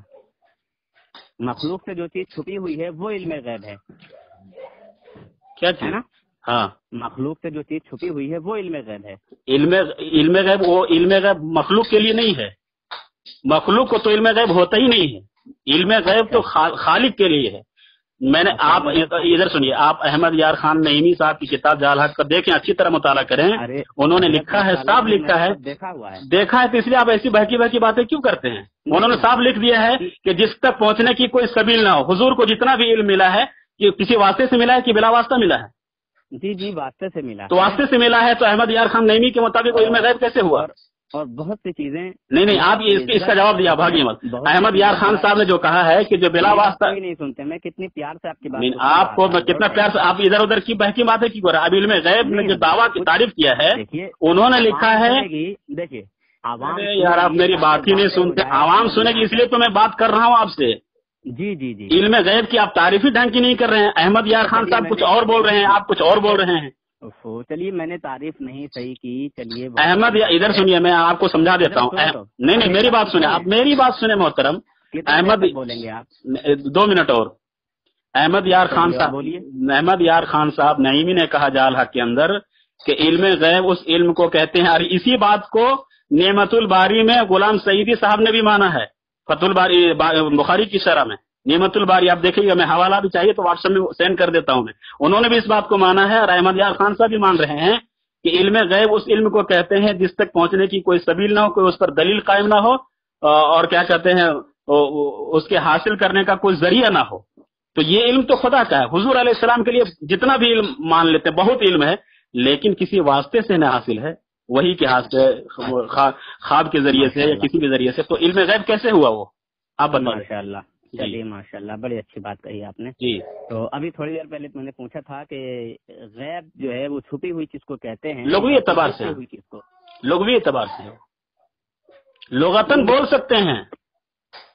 [SPEAKER 1] مخلوق سے جو چیز چھپی ہوئی ہے وہ علم غیب ہے،
[SPEAKER 2] کیا چیز؟ ہاں،
[SPEAKER 1] مخلوق سے جو چیز چھپی ہوئی ہے وہ علم غیب ہے۔
[SPEAKER 2] علم غیب، وہ علم غیب مخلوق کے لیے نہیں ہے، مخلوق کو تو علم غیب ہوتا ہی نہیں ہے، علم غیب تو خالق کے لیے ہے۔ میں نے آپ ادھر سنیے، آپ احمد یار خان نعیمی صاحب کی کتاب جعل حق کا دیکھیں، اچھی طرح مطالعہ کریں، انہوں نے لکھا ہے، صاف لکھا ہے، دیکھا ہے، تو اس لیے آپ ایسی بہکی بہکی باتیں کیوں کرتے ہیں؟ انہوں نے صاف لکھ دیا ہے کہ جس تک پہنچنے کی کوئی سبیل نہ ہو۔ حضور کو جتنا بھی علم ملا ہے کہ کسی واسطے سے ملا ہے کہ بلا واسطہ ملا ہے؟
[SPEAKER 1] جی واسطے سے ملا۔
[SPEAKER 2] تو واسطے سے ملا ہے تو احمد یار خان نعیمی کے مطابق علم غیب کیسے ہوا؟
[SPEAKER 1] اور بہت سی چیزیں
[SPEAKER 2] نہیں، آپ اس کا جواب دیا، بھاگیے مت۔ احمد یار خان صاحب نے جو کہا ہے کہ جو بلا واسطہ،
[SPEAKER 1] نہیں سنتے، میں کتنی پیار سے آپ کی بات،
[SPEAKER 2] آپ کو میں کتنا پیار سے، آپ ادھر ادھر کی بہکی باتیں کی کر رہے ہیں۔ اب علم غیب نے جو دعویٰ کی تعریف کیا ہے انہوں نے لکھا ہے،
[SPEAKER 1] دیکھیے عوام،
[SPEAKER 2] یار آپ میری بات ہی نہیں سنتے، عوام سنے گی، اس لیے تو میں بات کر رہا ہوں آپ سے۔
[SPEAKER 1] جی
[SPEAKER 2] علم غیب کی آپ تعریف ہی ڈھنگ کی نہیں کر رہے ہیں، احمد یار خان صاحب کچھ اور بول رہے ہیں، آپ کچھ اور بول رہے ہیں۔
[SPEAKER 1] چلیے میں نے تعریف نہیں صحیح کی، چلیے
[SPEAKER 2] احمد ادھر سنیے، میں آپ کو سمجھا دیتا ہوں۔ نہیں، میری بات سنیں، آپ میری بات سنیں محترم۔ احمد
[SPEAKER 1] بولیں گے آپ؟
[SPEAKER 2] 2 منٹ اور۔ احمد یار خان صاحب نعیمی نے کہا جعل حق کے اندر کہ علم غیب اس علم کو کہتے ہیں، اور اسی بات کو نعمت الباری میں غلام سعیدی صاحب نے بھی مانا ہے، فتح الباری بخاری کی شرح میں نعمت الباری، آپ دیکھیے گا، میں حوالہ بھی چاہیے تو واٹس ایپ میں سینڈ کر دیتا ہوں میں، انہوں نے بھی اس بات کو مانا ہے، اور احمد یار خان صاحب بھی مان رہے ہیں کہ علم غیب اس علم کو کہتے ہیں جس تک پہنچنے کی کوئی سبیل نہ ہو، کوئی اس پر دلیل قائم نہ ہو، اور کیا کہتے ہیں اس کے حاصل کرنے کا کوئی ذریعہ نہ ہو۔ تو یہ علم تو خدا کا ہے، حضور علیہ السلام کے لیے جتنا بھی علم مان لیتے ہیں بہت علم ہے، لیکن کسی واسطے سے نہ حاصل ہے، وہی کے ہاتھ سے، خواب کے ذریعے سے یا کسی بھی ذریعے سے، تو علم غیب کیسے ہوا وہ آپ بتائیں۔
[SPEAKER 1] ماشاء اللہ چلیے ماشاءاللہ، بڑی اچھی بات کہی آپ نے
[SPEAKER 2] جی۔
[SPEAKER 1] تو ابھی تھوڑی دیر پہلے میں نے پوچھا تھا کہ غیب جو ہے وہ چھپی ہوئی چیز کو کہتے ہیں،
[SPEAKER 2] لغوی اعتبار سے،
[SPEAKER 1] چھپی ہوئی چیز کو
[SPEAKER 2] لغوی اعتبار سے لغتاً بول سکتے ہیں،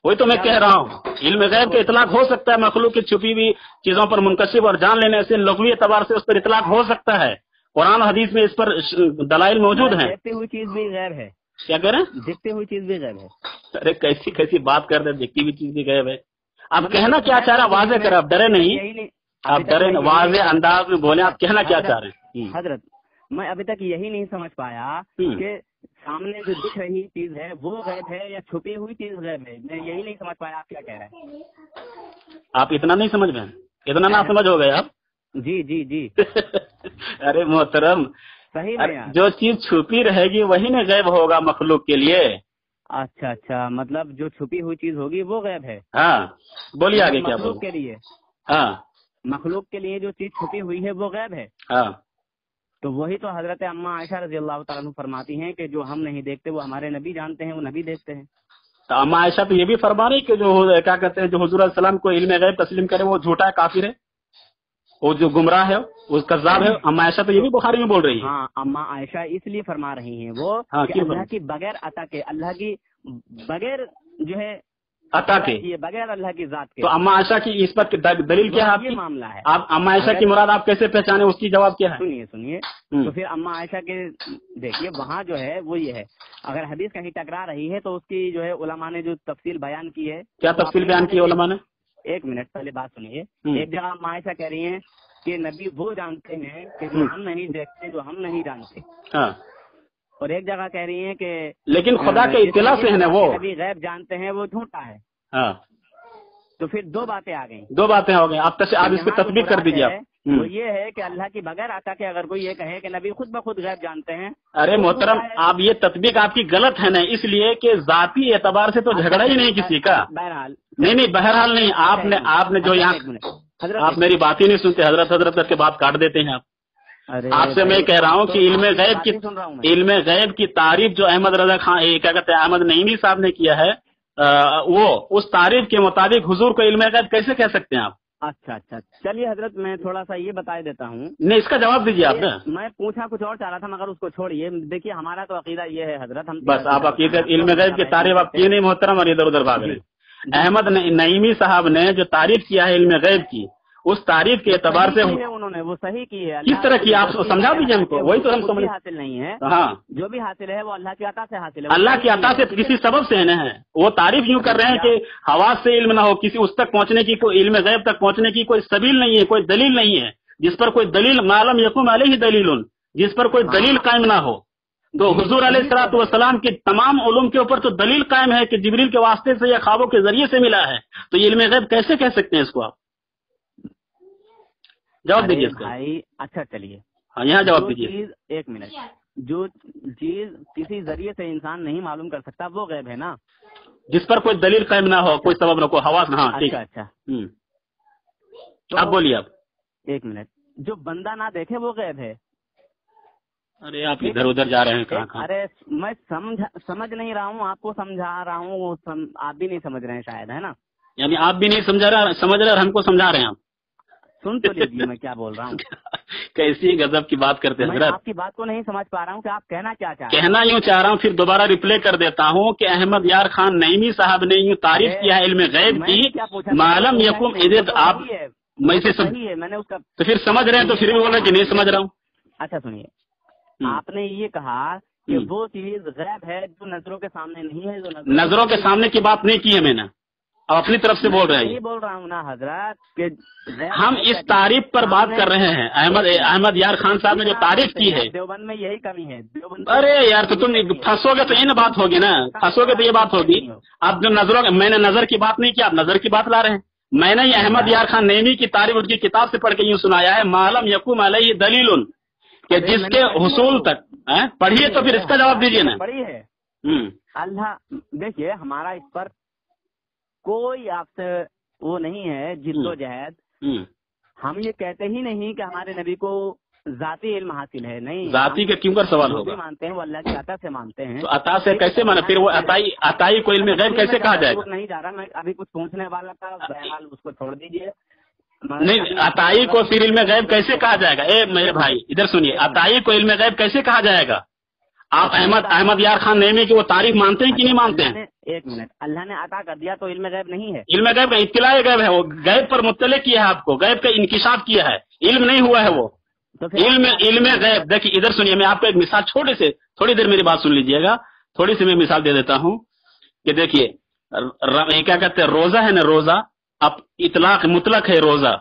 [SPEAKER 2] وہی تو میں کہہ رہا ہوں، علم غیب کا اطلاق ہو سکتا ہے مخلوق کی چھپی ہوئی چیزوں پر منکشف اور جان لینے سے لغوی اعتبار سے اس پر اطلاق ہو سکتا ہے، قرآن و حدیث میں اس پر دلائل موجود ہیں۔
[SPEAKER 1] دیکھتی ہوئی چیز بھی غیب ہے،
[SPEAKER 2] کیا کہہ رہے ہیں؟
[SPEAKER 1] دیکھتی ہوئی چیز بھی غیب ہے۔
[SPEAKER 2] ارے کیسی کیسی بات کر رہے ہیں، دیکھتی ہوئی چیز بھی غیب ہے، آپ کہنا کیا چاہ رہے ہیں؟ واضح کریں، آپ ڈرے نہیں، آپ ڈرے نہیں، واضح انداز میں بولیں، آپ کہنا کیا چاہ رہے ہیں؟
[SPEAKER 1] حضرت میں ابھی تک یہی نہیں سمجھ پایا کہ سامنے جو دکھ رہی چیز ہے وہ غیب ہے یا چھپی ہوئی چیز غیب ہے، میں یہی نہیں سمجھ پایا آپ کیا کہہ رہے ہیں۔
[SPEAKER 2] آپ اتنا نہیں سمجھ گئے، اتنا نہ سمجھ ہو گئے آپ؟
[SPEAKER 1] جی جی جی۔
[SPEAKER 2] ارے محترم،
[SPEAKER 1] صحیح میں
[SPEAKER 2] جو چیز چھپی رہے گی وہی نہ غیب ہوگا مخلوق کے لیے۔
[SPEAKER 1] اچھا اچھا، مطلب جو چھپی ہوئی چیز ہوگی وہ غیب ہے۔
[SPEAKER 2] ہاں بولیے آگے کیا
[SPEAKER 1] مخلوق کے لیے،
[SPEAKER 2] ہاں
[SPEAKER 1] مخلوق کے لیے جو چیز چھپی ہوئی ہے وہ غیب ہے۔
[SPEAKER 2] ہاں،
[SPEAKER 1] تو وہی تو حضرت اما عائشہ رضی اللہ تعالیٰ عنہ فرماتی ہیں کہ جو ہم نہیں دیکھتے وہ ہمارے نبی جانتے ہیں، وہ نبی دیکھتے ہیں۔
[SPEAKER 2] تو اما عائشہ تو یہ بھی فرما رہی کہ جو کیا کہتے ہیں جو حضور علیہ السلام کو علم غیب تسلیم کرے وہ جھوٹا ہے، کافر ہے، وہ جو گمراہ ہے وہ کذاب ہے۔ اما عائشہ تو یہ بھی بخاری میں بول رہی ہے۔
[SPEAKER 1] ہاں، اما عائشہ اس لیے فرما رہی ہیں وہ کہ اللہ کی بغیر عطا کے، اللہ کی بغیر جو ہے
[SPEAKER 2] عطا کے،
[SPEAKER 1] یہ بغیر اللہ کی ذات کے۔
[SPEAKER 2] تو اما عائشہ کی اس پر دلیل کیا ہے آپ
[SPEAKER 1] یہ
[SPEAKER 2] کی؟
[SPEAKER 1] معاملہ ہے۔
[SPEAKER 2] آپ اما عائشہ کی مراد آپ کیسے پہچانے، اس کی جواب کیا ہے؟
[SPEAKER 1] سنیے تو پھر اما عائشہ کے دیکھیے وہاں جو ہے وہ یہ ہے، اگر حدیث کہیں ٹکرا رہی ہے تو اس کی جو ہے علماء نے جو تفصیل بیان کی ہے۔
[SPEAKER 2] کیا تفصیل بیان کی علماء نے؟
[SPEAKER 1] ایک منٹ پہلے بات سنیے۔ ایک جگہ اما عائشہ کہہ رہی ہیں کہ نبی وہ جانتے ہیں کہ جو ہم نہیں دیکھتے، جو ہم نہیں جانتے،
[SPEAKER 2] ہاں،
[SPEAKER 1] اور ایک جگہ کہہ رہی ہیں کہ
[SPEAKER 2] لیکن خدا کے اطلاع سے ہے نا وہ
[SPEAKER 1] نبی غیب جانتے ہیں، وہ جھوٹا ہے۔
[SPEAKER 2] ہاں،
[SPEAKER 1] تو پھر دو باتیں آ گئیں،
[SPEAKER 2] دو باتیں ہو گئی، آپ اس پہ تطبیق کر دیجیے آپ۔
[SPEAKER 1] وہ یہ ہے کہ اللہ کی بغیر عطا کے اگر کوئی یہ کہے کہ نبی خود بخود غیب جانتے ہیں۔
[SPEAKER 2] ارے محترم، آپ یہ تطبیق آپ کی غلط ہے نا، اس لیے کہ ذاتی اعتبار سے تو جھگڑا ہی نہیں کسی کا۔
[SPEAKER 1] بہرحال
[SPEAKER 2] نہیں بہرحال نہیں، آپ نے جو یہاں آپ میری بات ہی نہیں سنتے، حضرت کر کے بات کاٹ دیتے ہیں آپ سے میں کہہ رہا ہوں کہ علم غیب کی تعریف جو احمد رضا خان کیا کہتے ہیں احمد نعیمی صاحب نے کیا ہے، وہ اس تعریف کے مطابق حضور کو علم غیب کیسے کہہ سکتے ہیں آپ؟
[SPEAKER 1] اچھا، چلیے حضرت میں تھوڑا سا یہ بتا دیتا ہوں۔
[SPEAKER 2] نہیں، اس کا جواب دیجیے آپ نے۔
[SPEAKER 1] میں پوچھنا کچھ اور چاہ رہا تھا مگر اس کو چھوڑیے، دیکھیے ہمارا تو عقیدہ یہ ہے حضرت، ہم
[SPEAKER 2] بس آپ عقیدت علم غیب کی تعریف آپ کی نہیں محترم، اور ادھر ادھر بھاگ رہے۔ احمد نعیمی صاحب نے جو تعریف کیا ہے علم غیب کی، اس تعریف کے اعتبار سے
[SPEAKER 1] انہوں نے وہ صحیح کی ہے۔
[SPEAKER 2] کس طرح کی آپ سمجھا دیجیے ہم کو، وہی تو ہم سمجھ
[SPEAKER 1] حاصل نہیں ہے۔
[SPEAKER 2] ہاں،
[SPEAKER 1] جو بھی حاصل ہے وہ اللہ کی عطا سے حاصل ہے،
[SPEAKER 2] اللہ کی عطا سے کسی سبب سے ہے۔ وہ تعریف یوں کر رہے ہیں کہ حواس سے علم نہ ہو، کسی اس تک پہنچنے کی، کوئی علم غیب تک پہنچنے کی کوئی سبیل نہیں ہے، کوئی دلیل نہیں ہے، جس پر کوئی دلیل معلوم یقوم علیہ دلیل، جس پر کوئی دلیل قائم نہ ہو۔ تو حضور علیہ الصلوۃ والسلام کے تمام علوم کے اوپر تو دلیل قائم ہے کہ جبریل کے واسطے سے یا خوابوں کے ذریعے سے ملا ہے، تو یہ علم غیب کیسے کہہ سکتے ہیں اس کو آپ؟ جواب دیجیے
[SPEAKER 1] بھائی۔ اچھا چلیے،
[SPEAKER 2] ہاں یہاں جواب دیجیے۔
[SPEAKER 1] ایک منٹ، جو چیز کسی ذریعے سے انسان نہیں معلوم کر سکتا وہ غیب ہے نا،
[SPEAKER 2] جس پر کوئی دلیل قائم نہ ہو، کوئی سبب نہ، کوئی حواس نہ۔ ٹھیک ہے،
[SPEAKER 1] اچھا
[SPEAKER 2] آپ بولیے آپ۔
[SPEAKER 1] ایک منٹ، جو بندہ نہ دیکھے وہ غیب ہے۔
[SPEAKER 2] ارے آپ ادھر ادھر جا رہے ہیں کہاں؟
[SPEAKER 1] ارے میں سمجھ نہیں رہا ہوں، آپ کو سمجھا رہا ہوں، آپ بھی نہیں سمجھ رہے ہیں شاید، ہے نا؟
[SPEAKER 2] یعنی آپ بھی نہیں سمجھ رہے اور ہم کو سمجھا رہے ہیں آپ؟
[SPEAKER 1] سن تو لیجیے میں کیا بول رہا ہوں۔
[SPEAKER 2] کیسی غضب کی بات کرتے ہیں حضرت؟
[SPEAKER 1] آپ کی بات کو نہیں سمجھ پا رہا ہوں کہ آپ کہنا کیا چاہ رہے ہیں۔
[SPEAKER 2] کہنا یوں چاہ رہا ہوں، پھر دوبارہ ریپلے کر دیتا ہوں کہ احمد یار خان نعیمی صاحب نے یوں تعریف کیا ہے علم غیب کی، معلوم یقوم ادھر آپ میں سے
[SPEAKER 1] صحیح ہے، میں نے اس کا
[SPEAKER 2] تو پھر سمجھ رہے ہیں، تو پھر بھی بول رہے ہیں کہ نہیں سمجھ رہا ہوں۔
[SPEAKER 1] اچھا سنیے، آپ نے یہ کہا کہ وہ چیز غیب ہے جو نظروں کے سامنے نہیں ہے، جو
[SPEAKER 2] نظروں کے سامنے کی بات نہیں کی ہے میں نے، اب اپنی طرف سے بول رہے ہیں۔
[SPEAKER 1] یہ بول رہا ہوں نا حضرت کہ
[SPEAKER 2] ہم اس تعریف پر بات کر رہے ہیں۔ احمد یار خان صاحب نے جو تعریف کی ہے،
[SPEAKER 1] دیوبند میں یہی کمی ہے۔
[SPEAKER 2] ارے یار تو تم پھنسو گے تو یہ بات ہوگی نا، پھنسو گے تو یہ بات ہوگی۔ اب جو میں نے نظر کی بات نہیں کی، آپ نظر کی بات لا رہے ہیں۔ میں نے یہ احمد یار خان نعیمی کی تعریف ان کی کتاب سے پڑھ کے یوں سنایا ہے، معلوم یقوم علیہ دلیل، کہ جس کے حصول تک پڑھیے تو پھر اس کا جواب دیجیے نا۔
[SPEAKER 1] پڑھی ہے اللہ، دیکھیے ہمارا اس پر کوئی آپ سے وہ نہیں ہے جد و جہد، ہم یہ کہتے ہی نہیں کہ ہمارے نبی کو ذاتی علم حاصل ہے نہیں.
[SPEAKER 2] ذاتی کے کیوں کر سوال ہوگا؟
[SPEAKER 1] مانتے ہیں وہ اللہ کی عطا سے مانتے ہیں.
[SPEAKER 2] تو عطا سے کیسے مانا؟ پھر وہ عطائی کو علم غیب کیسے کہا جائے گا؟
[SPEAKER 1] نہیں جا رہا میں ابھی کچھ پوچھنے والا تھا، بہرحال اس کو چھوڑ دیجیے.
[SPEAKER 2] نہیں، عطائی کو پھر علم غیب کیسے کہا جائے گا؟ اے میرے بھائی ادھر سنیے، عطائی کو علم غیب کیسے کہا جائے گا؟ آپ احمد یار خان نعیمی کی وہ تعریف مانتے ہیں کہ نہیں مانتے ہیں؟
[SPEAKER 1] ایک منٹ، اللہ نے عطا کر دیا تو علم غیب نہیں ہے؟
[SPEAKER 2] علم غیب کا اطلاع غیب ہے، وہ غیب پر مطلع کیا ہے، آپ کو غیب کا انکشاف کیا ہے، علم نہیں ہوا ہے وہ.
[SPEAKER 1] تو
[SPEAKER 2] علم غیب. دیکھیے ادھر سنیے، میں آپ کو ایک مثال تھوڑی دیر میری بات سن لیجئے گا، تھوڑی سی میں مثال دے دیتا ہوں کہ دیکھیے کیا کہتے ہیں، روزہ ہے نا، روزہ اب اطلاق مطلق ہے روزہ،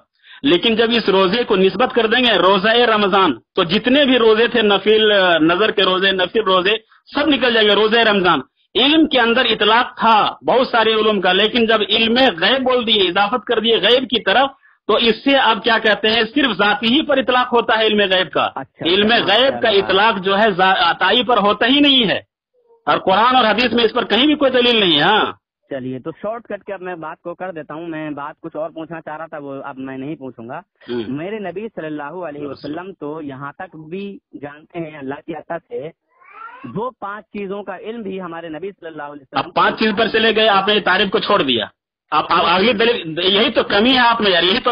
[SPEAKER 2] لیکن جب اس روزے کو نسبت کر دیں گے روزہ رمضان تو جتنے بھی روزے تھے، نفل نظر کے روزے، نفل روزے، سب نکل جائیں گے روزہ رمضان. علم کے اندر اطلاق تھا بہت سارے علوم کا، لیکن جب علم غیب بول دیے، اضافت کر دیے غیب کی طرف، تو اس سے اب کیا کہتے ہیں، صرف ذاتی ہی پر اطلاق ہوتا ہے علم غیب کا. علم غیب کا اطلاق جو ہے عطائی پر ہوتا ہی نہیں ہے، اور قرآن اور حدیث میں اس پر کہیں بھی کوئی دلیل نہیں ہے. ہاں
[SPEAKER 1] چلیے تو شارٹ کٹ کے اب میں بات کو کر دیتا ہوں. میں بات کچھ اور پوچھنا چاہ رہا تھا، وہ اب میں نہیں پوچھوں گا. میرے نبی صلی اللہ علیہ وسلم تو یہاں تک بھی جانتے ہیں اللہ کی عطا سے، وہ 5 چیزوں کا علم بھی ہمارے نبی صلی اللہ علیہ وسلم.
[SPEAKER 2] اب 5 چیز پر چلے گئے، آپ نے تعریف کو چھوڑ دیا. آپ اگلی دلیل، یہی تو کمی ہے آپ میں یار، یہی تو.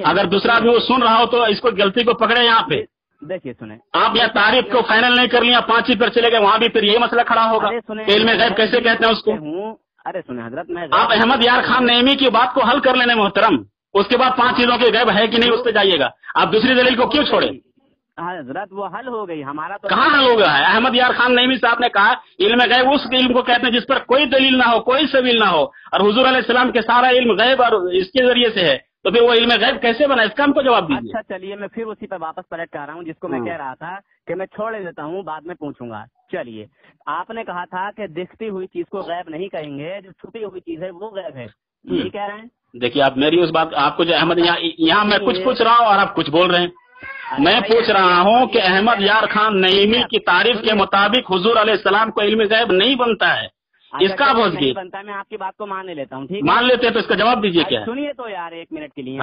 [SPEAKER 2] اگر دوسرا آدمی وہ سن رہا ہو تو اس کو غلطی کو پکڑے. یہاں پہ
[SPEAKER 1] دیکھیے سنیں،
[SPEAKER 2] آپ یہاں تعریف کو فائنل نہیں کر لیا، 5 چیز پر چلے گئے، وہاں بھی پھر یہی مسئلہ کھڑا ہوگا. علم غیب کیسے کہتے ہیں اس کو؟
[SPEAKER 1] ارے سنیں حضرت، میں
[SPEAKER 2] آپ احمد یار خان نعیمی کی بات کو حل کر لینے محترم، اس کے بعد 5 چیزوں کے غیب ہے کہ نہیں اس پہ جائیے گا. آپ دوسری دلیل کو کیوں چھوڑے؟
[SPEAKER 1] حضرت وہ حل ہو گئی، ہمارا تو
[SPEAKER 2] کہاں حل ہوگا ہے؟ احمد یار خان نعیمی صاحب نے کہا علم غیب اس علم کو کہتے ہیں جس پر کوئی دلیل نہ ہو، کوئی سبیل نہ ہو، اور حضور علیہ السلام کے سارا علم غیب اور اس کے ذریعے سے ہے، تو پھر وہ علم غیب کیسے بنا؟ اس کا ہم کو جواب دیجیے.
[SPEAKER 1] اچھا چلیے، میں پھر اسی پہ واپس پلٹ کر رہا ہوں، جس کو میں کہہ رہا تھا کہ میں چھوڑ دیتا ہوں، بعد میں پوچھوں گا. چلیے، آپ نے کہا تھا کہ دکھتی ہوئی چیز کو غیب نہیں کہیں گے، جو چھپی ہوئی چیز ہے وہ غیب ہے، یہی کہہ رہے ہیں؟
[SPEAKER 2] دیکھیے آپ میری اس بات، آپ کو جو احمد یہاں میں کچھ پوچھ رہا ہوں اور آپ کچھ بول رہے ہیں. میں پوچھ رہا ہوں کہ احمد یار خان نعیمی کی تعریف کے مطابق حضور علیہ السلام کو علم غیب نہیں بنتا ہے، اس کا
[SPEAKER 1] نہیں بنتا. میں آپ کی بات کو مان لیتا ہوں، ٹھیک
[SPEAKER 2] مان لیتے ہیں، تو اس کا جواب دیجیے. کیا
[SPEAKER 1] سنیے تو یار 1 منٹ کے لیے.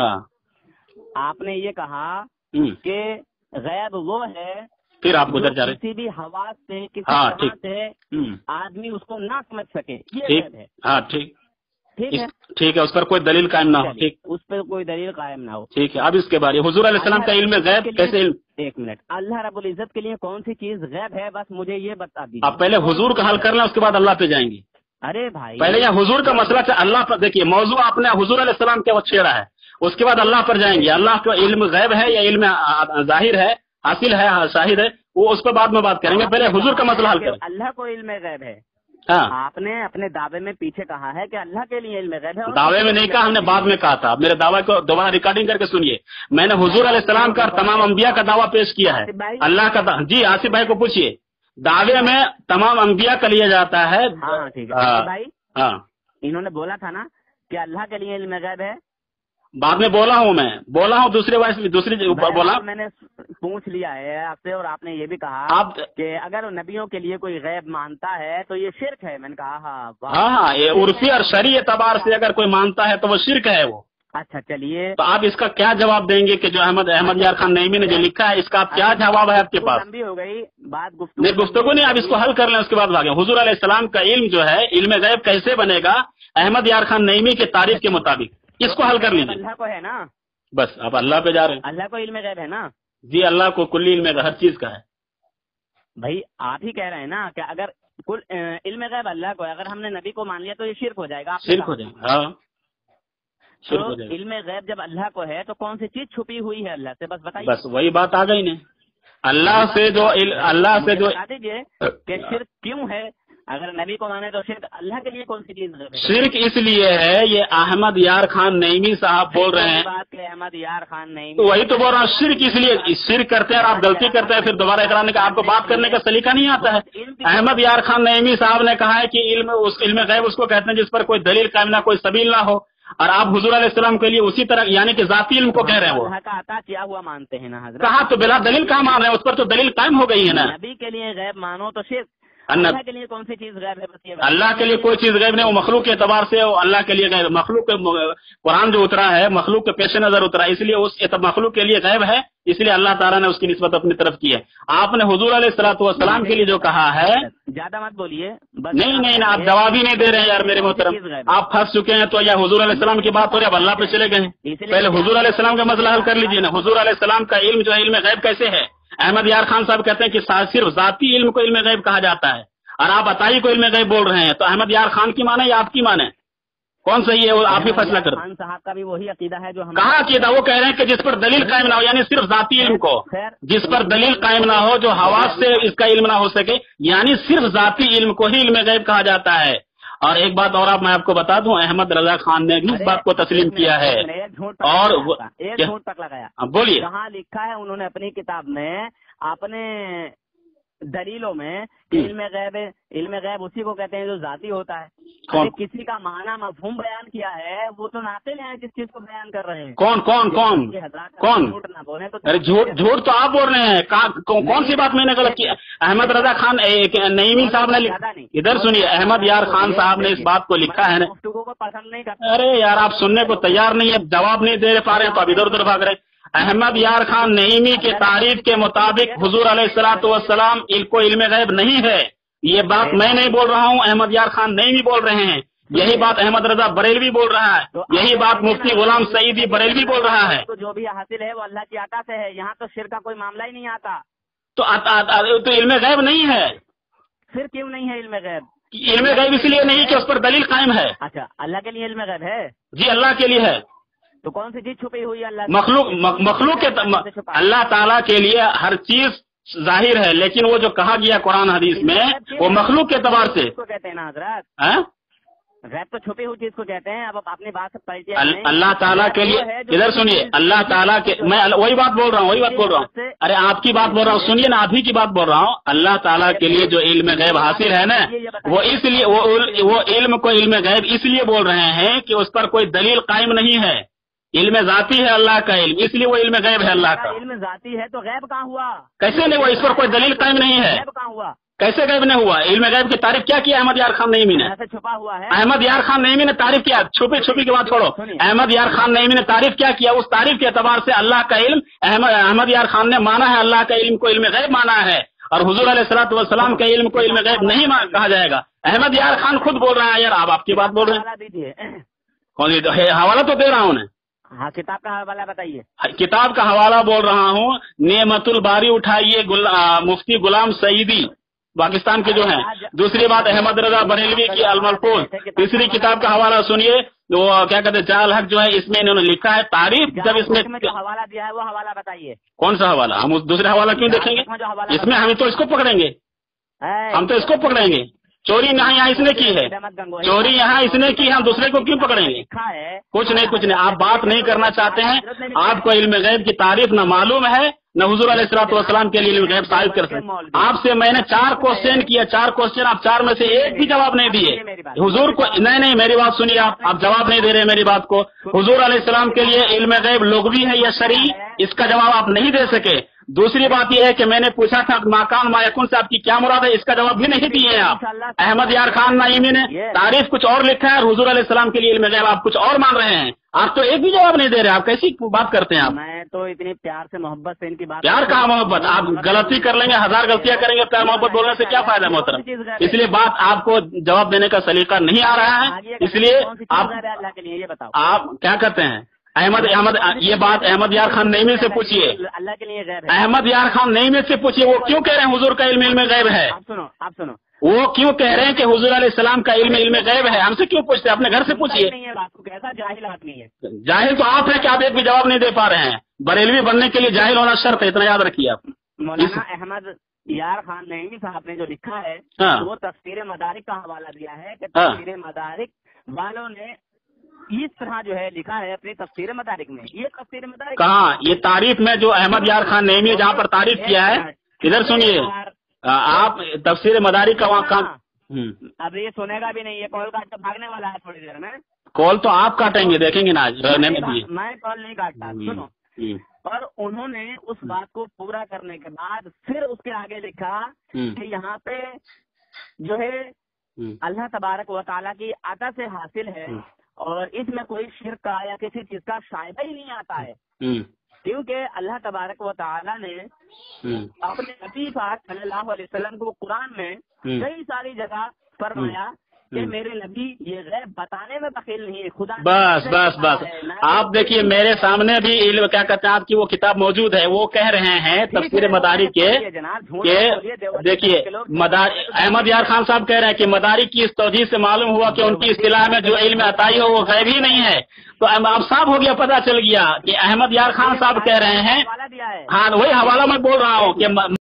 [SPEAKER 1] آپ نے یہ کہا کہ غیب وہ ہے،
[SPEAKER 2] پھر آپ ادھر جا رہے
[SPEAKER 1] کسی بھی حواس سے، کسی طرح سے آدمی اس کو نہ سمجھ سکے، یہ غیب ہے.
[SPEAKER 2] ہاں ٹھیک ہے، اس پر کوئی دلیل قائم نہ ہو. ٹھیک،
[SPEAKER 1] اس پر کوئی دلیل قائم نہ ہو.
[SPEAKER 2] ٹھیک ہے. اب اس کے بارے حضور علیہ السلام کا علم غیب کیسے؟
[SPEAKER 1] 1 منٹ، اللہ رب العزت کے لیے کون سی چیز غیب ہے، بس مجھے یہ بتا دیجیے.
[SPEAKER 2] آپ پہلے حضور کا حل کر لیں، اس کے بعد اللہ پہ جائیں گے.
[SPEAKER 1] ارے بھائی
[SPEAKER 2] پہلے یہاں حضور کا مسئلہ سے اللہ پر. دیکھیے موضوع آپ نے حضور علیہ السلام کے وقت چھیڑا ہے، اس کے بعد اللہ پر جائیں گے. اللہ کا علم غیب ہے یا علم ظاہر ہے، حاصل ہے، شاہد ہے، وہ اس پہ بعد میں بات کریں گے. پہلے حضور کا مسئلہ حل کریں.
[SPEAKER 1] اللہ کو علم غیب ہے.
[SPEAKER 2] ہاں،
[SPEAKER 1] آپ نے اپنے دعوے میں پیچھے کہا ہے کہ اللہ کے لیے علم غیب ہے.
[SPEAKER 2] دعوے میں نہیں کہا، ہم نے بعد میں کہا تھا. میرے دعوے کو دوبارہ ریکارڈنگ کر کے سنیے. میں نے حضور علیہ السلام کا تمام انبیاء کا دعویٰ پیش کیا ہے. اللہ کا جی آصف بھائی کو پوچھیے، دعوے میں تمام انبیاء کا لیا جاتا ہے.
[SPEAKER 1] ہاں ٹھیک ہے بھائی.
[SPEAKER 2] ہاں،
[SPEAKER 1] انہوں نے بولا تھا نا کہ اللہ کے لیے علم غیب ہے.
[SPEAKER 2] بعد میں بولا ہوں دوسری بولا.
[SPEAKER 1] میں نے پوچھ لیا ہے آپ سے، اور آپ نے یہ بھی کہا کہ اگر نبیوں کے لیے کوئی غیب مانتا ہے تو یہ شرک ہے. میں نے کہا
[SPEAKER 2] ہاں، یہ عرفی اور شرعی اعتبار سے اگر کوئی مانتا ہے تو وہ شرک ہے وہ.
[SPEAKER 1] اچھا چلیے،
[SPEAKER 2] تو آپ اس کا کیا جواب دیں گے کہ جو احمد یار خان نعیمی نے جو لکھا ہے، اس کا آپ کیا جواب ہے آپ کے پاس؟
[SPEAKER 1] لمبی ہو گئی بات،
[SPEAKER 2] گفتگو نہیں، آپ اس کو حل کر لیں، اس کے بعد بھاگیں. حضور علیہ السلام کا علم جو ہے، علم غیب کیسے بنے گا احمد یار خان نعیمی کی تعریف کے مطابق؟ اس کو حل کر لیجیے.
[SPEAKER 1] اللہ کو ہے نا،
[SPEAKER 2] بس آپ اللہ پہ جا رہے ہیں.
[SPEAKER 1] اللہ کو علم غیب ہے نا؟
[SPEAKER 2] جی، اللہ کو کلی علم ہر چیز کا ہے.
[SPEAKER 1] بھائی آپ ہی کہہ رہے ہیں نا کہ اگر کل علم غیب اللہ کو ہے، اگر ہم نے نبی کو مان لیا تو یہ شرک ہو جائے گا.
[SPEAKER 2] شرک ہو جائے گا. ہاں، شرک ہو جائے گا.
[SPEAKER 1] علم غیب جب اللہ کو ہے تو کون سی چیز چھپی ہوئی ہے اللہ سے؟ بس بتائیے.
[SPEAKER 2] بس وہی بات آ گئی نا، اللہ سے جو
[SPEAKER 1] بتا دیجیے کہ شرک کیوں ہے. اگر نبی کو مانے تو شرک اللہ کے لیے کون سی چیز ہے؟
[SPEAKER 2] شرک اس لیے ہے، یہ احمد یار خان نعیمی صاحب بول رہے ہیں.
[SPEAKER 1] بات کہ احمد یار خان نعیمی،
[SPEAKER 2] وہی تو بول رہا ہوں، شرک اس لیے شرک کرتے ہیں اور آپ غلطی کرتے ہیں، پھر دوبارہ اقرار کا آپ کو بات کرنے کا سلیقہ نہیں آتا ہے. احمد یار خان نعیمی صاحب نے کہا ہے کہ علم غیب اس کو کہتے ہیں جس پر کوئی دلیل قائم نہ، کوئی سبیل نہ ہو، اور آپ حضور علیہ السلام کے لیے اسی طرح یعنی کہ ذاتی علم کو کہہ رہے ہیں. وہ
[SPEAKER 1] اللہ کا عطا کیا ہوا مانتے ہیں نا حضرت.
[SPEAKER 2] کہا تو بلا دلیل کہاں مان رہے ہیں؟ اس پر تو دلیل قائم ہو گئی ہے نا.
[SPEAKER 1] نبی کے لیے غیب مانو تو شرک. اللہ کے لیے کون سی چیز غیب ہے؟
[SPEAKER 2] اللہ کے لیے کوئی چیز غیب نہیں، وہ مخلوق کے اعتبار سے اللہ کے لیے غیب. مخلوق قرآن جو اترا ہے مخلوق کے پیش نظر اترا، اس لیے اس مخلوق کے لیے غیب ہے. اس لیے اللہ تعالیٰ نے اس کی نسبت اپنی طرف کی ہے. آپ نے حضور علیہ الصلوۃ والسلام کے لیے جو کہا ہے,
[SPEAKER 1] زیادہ مت بولیے.
[SPEAKER 2] نہیں آپ جواب ہی نہیں دے رہے ہیں یار میرے محترم. آپ پھنس چکے ہیں تو یا حضور علیہ السلام کی بات ہو رہی ہے اب اللہ پہ چلے گئے ہیں. پہلے حضور علیہ السلام کا مسئلہ حل کر لیجیے نا. حضور علیہ السلام کا علم جو ہے علم غیب کیسے ہے؟ احمد یار خان صاحب کہتے ہیں کہ صرف ذاتی علم کو علم غیب کہا جاتا ہے, اور آپ عطائی کو علم غیب بول رہے ہیں. تو احمد یار خان کی مانے یا آپ کی مانے کون صحیح ہے وہ آپ ہی فیصلہ کریں.
[SPEAKER 1] خان صاحب کا بھی وہی عقیدہ ہے جو ہم
[SPEAKER 2] کہاں عقیدہ؟ وہ کہہ رہے ہیں کہ جس پر دلیل قائم نہ ہو, یعنی صرف ذاتی علم کو جس پر دلیل قائم نہ ہو, جو حواس سے اس کا علم نہ ہو سکے, یعنی صرف ذاتی علم کو ہی علم غیب کہا جاتا ہے. اور ایک بات اور میں آپ کو بتا دوں, احمد رضا خان نے بھی اس بات کو تسلیم کیا ہے. اور
[SPEAKER 1] ایک جھوٹ تک لگایا.
[SPEAKER 2] بولیے.
[SPEAKER 1] کہاں لکھا ہے انہوں نے اپنی کتاب میں اپنے دلیلوں میں کہ علم غیب اسی کو کہتے ہیں جو ذاتی ہوتا ہے. کسی کا معنی مفہوم بیان کیا ہے وہ تو ناقل ہیں جس چیز کو بیان کر رہے ہیں.
[SPEAKER 2] کون ارے جھوٹ تو آپ بول رہے ہیں. کون سی بات میں نے غلط کی؟ احمد رضا خان نعیمی صاحب نے ادھر سنیے, احمد یار خان صاحب نے اس بات کو لکھا ہے نا.
[SPEAKER 1] پسند نہیں کرتا.
[SPEAKER 2] ارے یار آپ سننے کو تیار نہیں ہے, جواب نہیں دے پا رہے ہیں تو اب ادھر ادھر بھاگ رہے ہیں. احمد یار خان نعیمی کی تعریف کے مطابق حضور علیہ الصلوۃ والسلام کو علم غیب نہیں ہے. یہ بات میں نہیں بول رہا ہوں, احمد یار خان نعیمی بول رہے ہیں. یہی بات احمد رضا بریلوی بول رہا ہے. یہی بات مفتی غلام سعیدی بریلوی بول رہا ہے.
[SPEAKER 1] تو جو بھی حاصل ہے وہ اللہ کی عطا سے ہے. یہاں تو شرک کا کوئی معاملہ ہی نہیں آتا.
[SPEAKER 2] تو علم غیب نہیں ہے.
[SPEAKER 1] پھر کیوں نہیں ہے علم غیب؟
[SPEAKER 2] علم غیب اس لیے نہیں کہ اس پر دلیل قائم ہے.
[SPEAKER 1] اچھا, اللہ کے لیے علم غیب ہے؟
[SPEAKER 2] جی اللہ کے لیے ہے.
[SPEAKER 1] تو کون سی چیز چھپی ہوئی ہے اللہ
[SPEAKER 2] مخلوق کے اللہ تعالیٰ کے لیے ہر چیز ظاہر ہے, لیکن وہ جو کہا گیا قرآن حدیث میں وہ مخلوق کے اعتبار سے
[SPEAKER 1] کہتے ہیں نا حضرت. غیب تو چھپی ہوئی چیز کو کہتے ہیں. اب اپنی بات سے
[SPEAKER 2] اللہ تعالیٰ کے لیے ادھر سنیے, اللہ تعالیٰ کے میں وہی بات بول رہا ہوں. ارے آپ کی بات بول رہا ہوں, سنیے نا, آپ ہی کی بات بول رہا ہوں. اللہ تعالیٰ کے لیے جو علم غیب حاصل ہے نا, وہ اس لیے وہ علم کو علم غیب اس لیے بول رہے ہیں کہ اس پر کوئی دلیل قائم نہیں ہے. علم ذاتی ہے اللہ کا علم, اس لیے وہ علم غیب ہے اللہ کا.
[SPEAKER 1] علم ذاتی ہے تو غیب کہاں ہوا؟
[SPEAKER 2] کیسے نہیں ہوا؟ اس پر کوئی دلیل قائم نہیں ہے.
[SPEAKER 1] غیب کہاں ہوا؟
[SPEAKER 2] کیسے غیب نہیں ہوا؟ علم غیب کی تعریف کیا کیا احمد یار خان نعیمی نے؟
[SPEAKER 1] چھپا ہوا ہے.
[SPEAKER 2] احمد یار خان نعیمی نے تعریف کیا, چھپی کی بات چھوڑو. احمد یار خان نعیمی نے تعریف کیا کیا؟ اس تعریف کے اعتبار سے اللہ کا علم احمد یار خان نے مانا ہے, اللہ کا علم کو علم غیب مانا ہے. اور حضور علیہ الصلوۃ والسلام کے علم کو علم غیب نہیں کہا جائے گا. احمد یار خان خود بول رہا ہے. یار آپ کی بات بول رہے ہیں. کون سی حوالہ تو دے رہا ہوں.
[SPEAKER 1] ہاں, کتاب کا حوالہ بتائیے.
[SPEAKER 2] کتاب کا حوالہ بول رہا ہوں. نعمت الباری اٹھائیے, مفتی غلام سعیدی پاکستان کے جو ہیں. دوسری بات احمد رضا بریلوی کی الملفوظ. تیسری کتاب کا حوالہ سنیے, وہ کیا کہتے ہیں جال حق جو ہے, اس میں انہوں نے لکھا ہے تعریف. جب اس میں
[SPEAKER 1] جو حوالہ دیا ہے وہ حوالہ بتائیے.
[SPEAKER 2] کون سا حوالہ؟ ہم دوسرے حوالہ کیوں دیکھیں گے؟ اس میں ہم تو اس کو پکڑیں گے, ہم تو اس کو پکڑیں گے. چوری یہاں اس نے کی ہے, چوری یہاں اس نے کی, ہم دوسرے کو کیوں پکڑیں گے؟ کچھ نہیں. آپ بات نہیں کرنا چاہتے ہیں. آپ کو علم غیب کی تعریف نہ معلوم ہے, نہ حضور علیہ الصلوۃ والسلام کے لیے علم غیب ثابت کر سکتے. آپ سے میں نے 4 کوشچن کیا, 4 کوشچن, آپ 4 میں سے ایک بھی جواب نہیں دیے. حضور کو نہیں میری بات سنیے, آپ جواب نہیں دے رہے میری بات کو. حضور علیہ السلام کے لیے علم غیب لغوی ہے یا شرعی, اس کا جواب آپ نہیں دے سکے. دوسری بات یہ ہے کہ میں نے پوچھا تھا ماکان مایکن سے آپ کی کیا مراد ہے, اس کا جواب بھی نہیں دیے آپ. احمد یار خان نعیمی نے تعریف کچھ اور لکھا ہے, اور حضور علیہ السلام کے لیے علم غیب آپ کچھ اور مان رہے ہیں. آپ تو ایک بھی جواب نہیں دے رہے. آپ کیسی بات کرتے ہیں؟ آپ
[SPEAKER 1] میں تو اتنی پیار سے محبت سے ان کی بات.
[SPEAKER 2] پیار کہاں محبت؟ آپ غلطی کر لیں گے, 1000 غلطیاں کریں گے, پیار محبت بولنے سے کیا فائدہ محترم؟ اس لیے بات آپ کو جواب دینے کا سلیقہ نہیں آ رہا ہے. اس لیے
[SPEAKER 1] اللہ کے لیے یہ بتاؤ
[SPEAKER 2] آپ کیا کہتے ہیں. احمد یہ بات احمد یار خان نعیمی سے پوچھیے.
[SPEAKER 1] اللہ کے لیے غیب ہے.
[SPEAKER 2] احمد یار خان نعیمی سے پوچھیے, وہ کیوں کہہ رہے ہیں حضور کا علم غیب ہے؟
[SPEAKER 1] آپ سنو,
[SPEAKER 2] وہ کیوں کہہ رہے ہیں کہ حضور علیہ السلام کا علم غیب ہے؟ ہم سے کیوں پوچھتے ہیں؟ اپنے گھر سے پوچھیے.
[SPEAKER 1] جاہل آدمی ہے.
[SPEAKER 2] جاہل تو آپ ہیں کہ آپ ایک بھی جواب نہیں دے پا رہے ہیں. بریلوی بننے کے لیے جاہل ہونا شرط ہے, اتنا یاد رکھیے آپ.
[SPEAKER 1] مولانا احمد یار خان نعیمی صاحب نے جو لکھا ہے وہ تفسیر مدارک کا حوالہ دیا ہے کہ تفسیر مدارک والوں نے اس طرح جو ہے لکھا ہے اپنی تفسیر مدارک میں. یہ تفسیر مدارک
[SPEAKER 2] کہاں؟ یہ تعریف میں جو احمد یار خان نعیمی جہاں پر تعریف کیا ہے, ادھر سنیے آپ تفسیر مدارک کا وہاں کام.
[SPEAKER 1] اب یہ سنے گا بھی نہیں, یہ کال کاٹ کر بھاگنے والا ہے تھوڑی دیر میں.
[SPEAKER 2] کال تو آپ کاٹیں گے, دیکھیں گے نا آج.
[SPEAKER 1] میں کال نہیں کاٹتا, سنو. اور انہوں نے اس بات کو پورا کرنے کے بعد پھر اس کے آگے لکھا کہ یہاں پہ جو ہے اللہ تبارک و تعالیٰ کی عطا سے حاصل ہے, اور اس میں کوئی شرک کا یا کسی چیز کا شائبہ ہی نہیں آتا ہے. کیونکہ اللہ تبارک و تعالیٰ نے اپنے نبی پاک صلی اللہ علیہ وسلم کو قرآن میں کئی ساری جگہ فرمایا کہ میرے نبی یہ غیب بتانے میں بخیل نہیں ہے، خدا
[SPEAKER 2] بس بس بس آپ دیکھیے میرے سامنے بھی علم کیا کہتے ہیں آپ کی وہ کتاب موجود ہے، وہ کہہ رہے ہیں تفسیر مدارک کے کہ دیکھیے احمد یار خان صاحب کہہ رہے ہیں کہ مدارک کی اس توجیہ سے معلوم ہوا کہ ان کی اصطلاح میں جو علم عطائی ہو وہ غیب ہی نہیں ہے۔ تو اب صاحب ہو گیا، پتہ چل گیا کہ احمد یار خان صاحب کہہ رہے ہیں، ہاں وہی حوالہ میں بول رہا ہوں کہ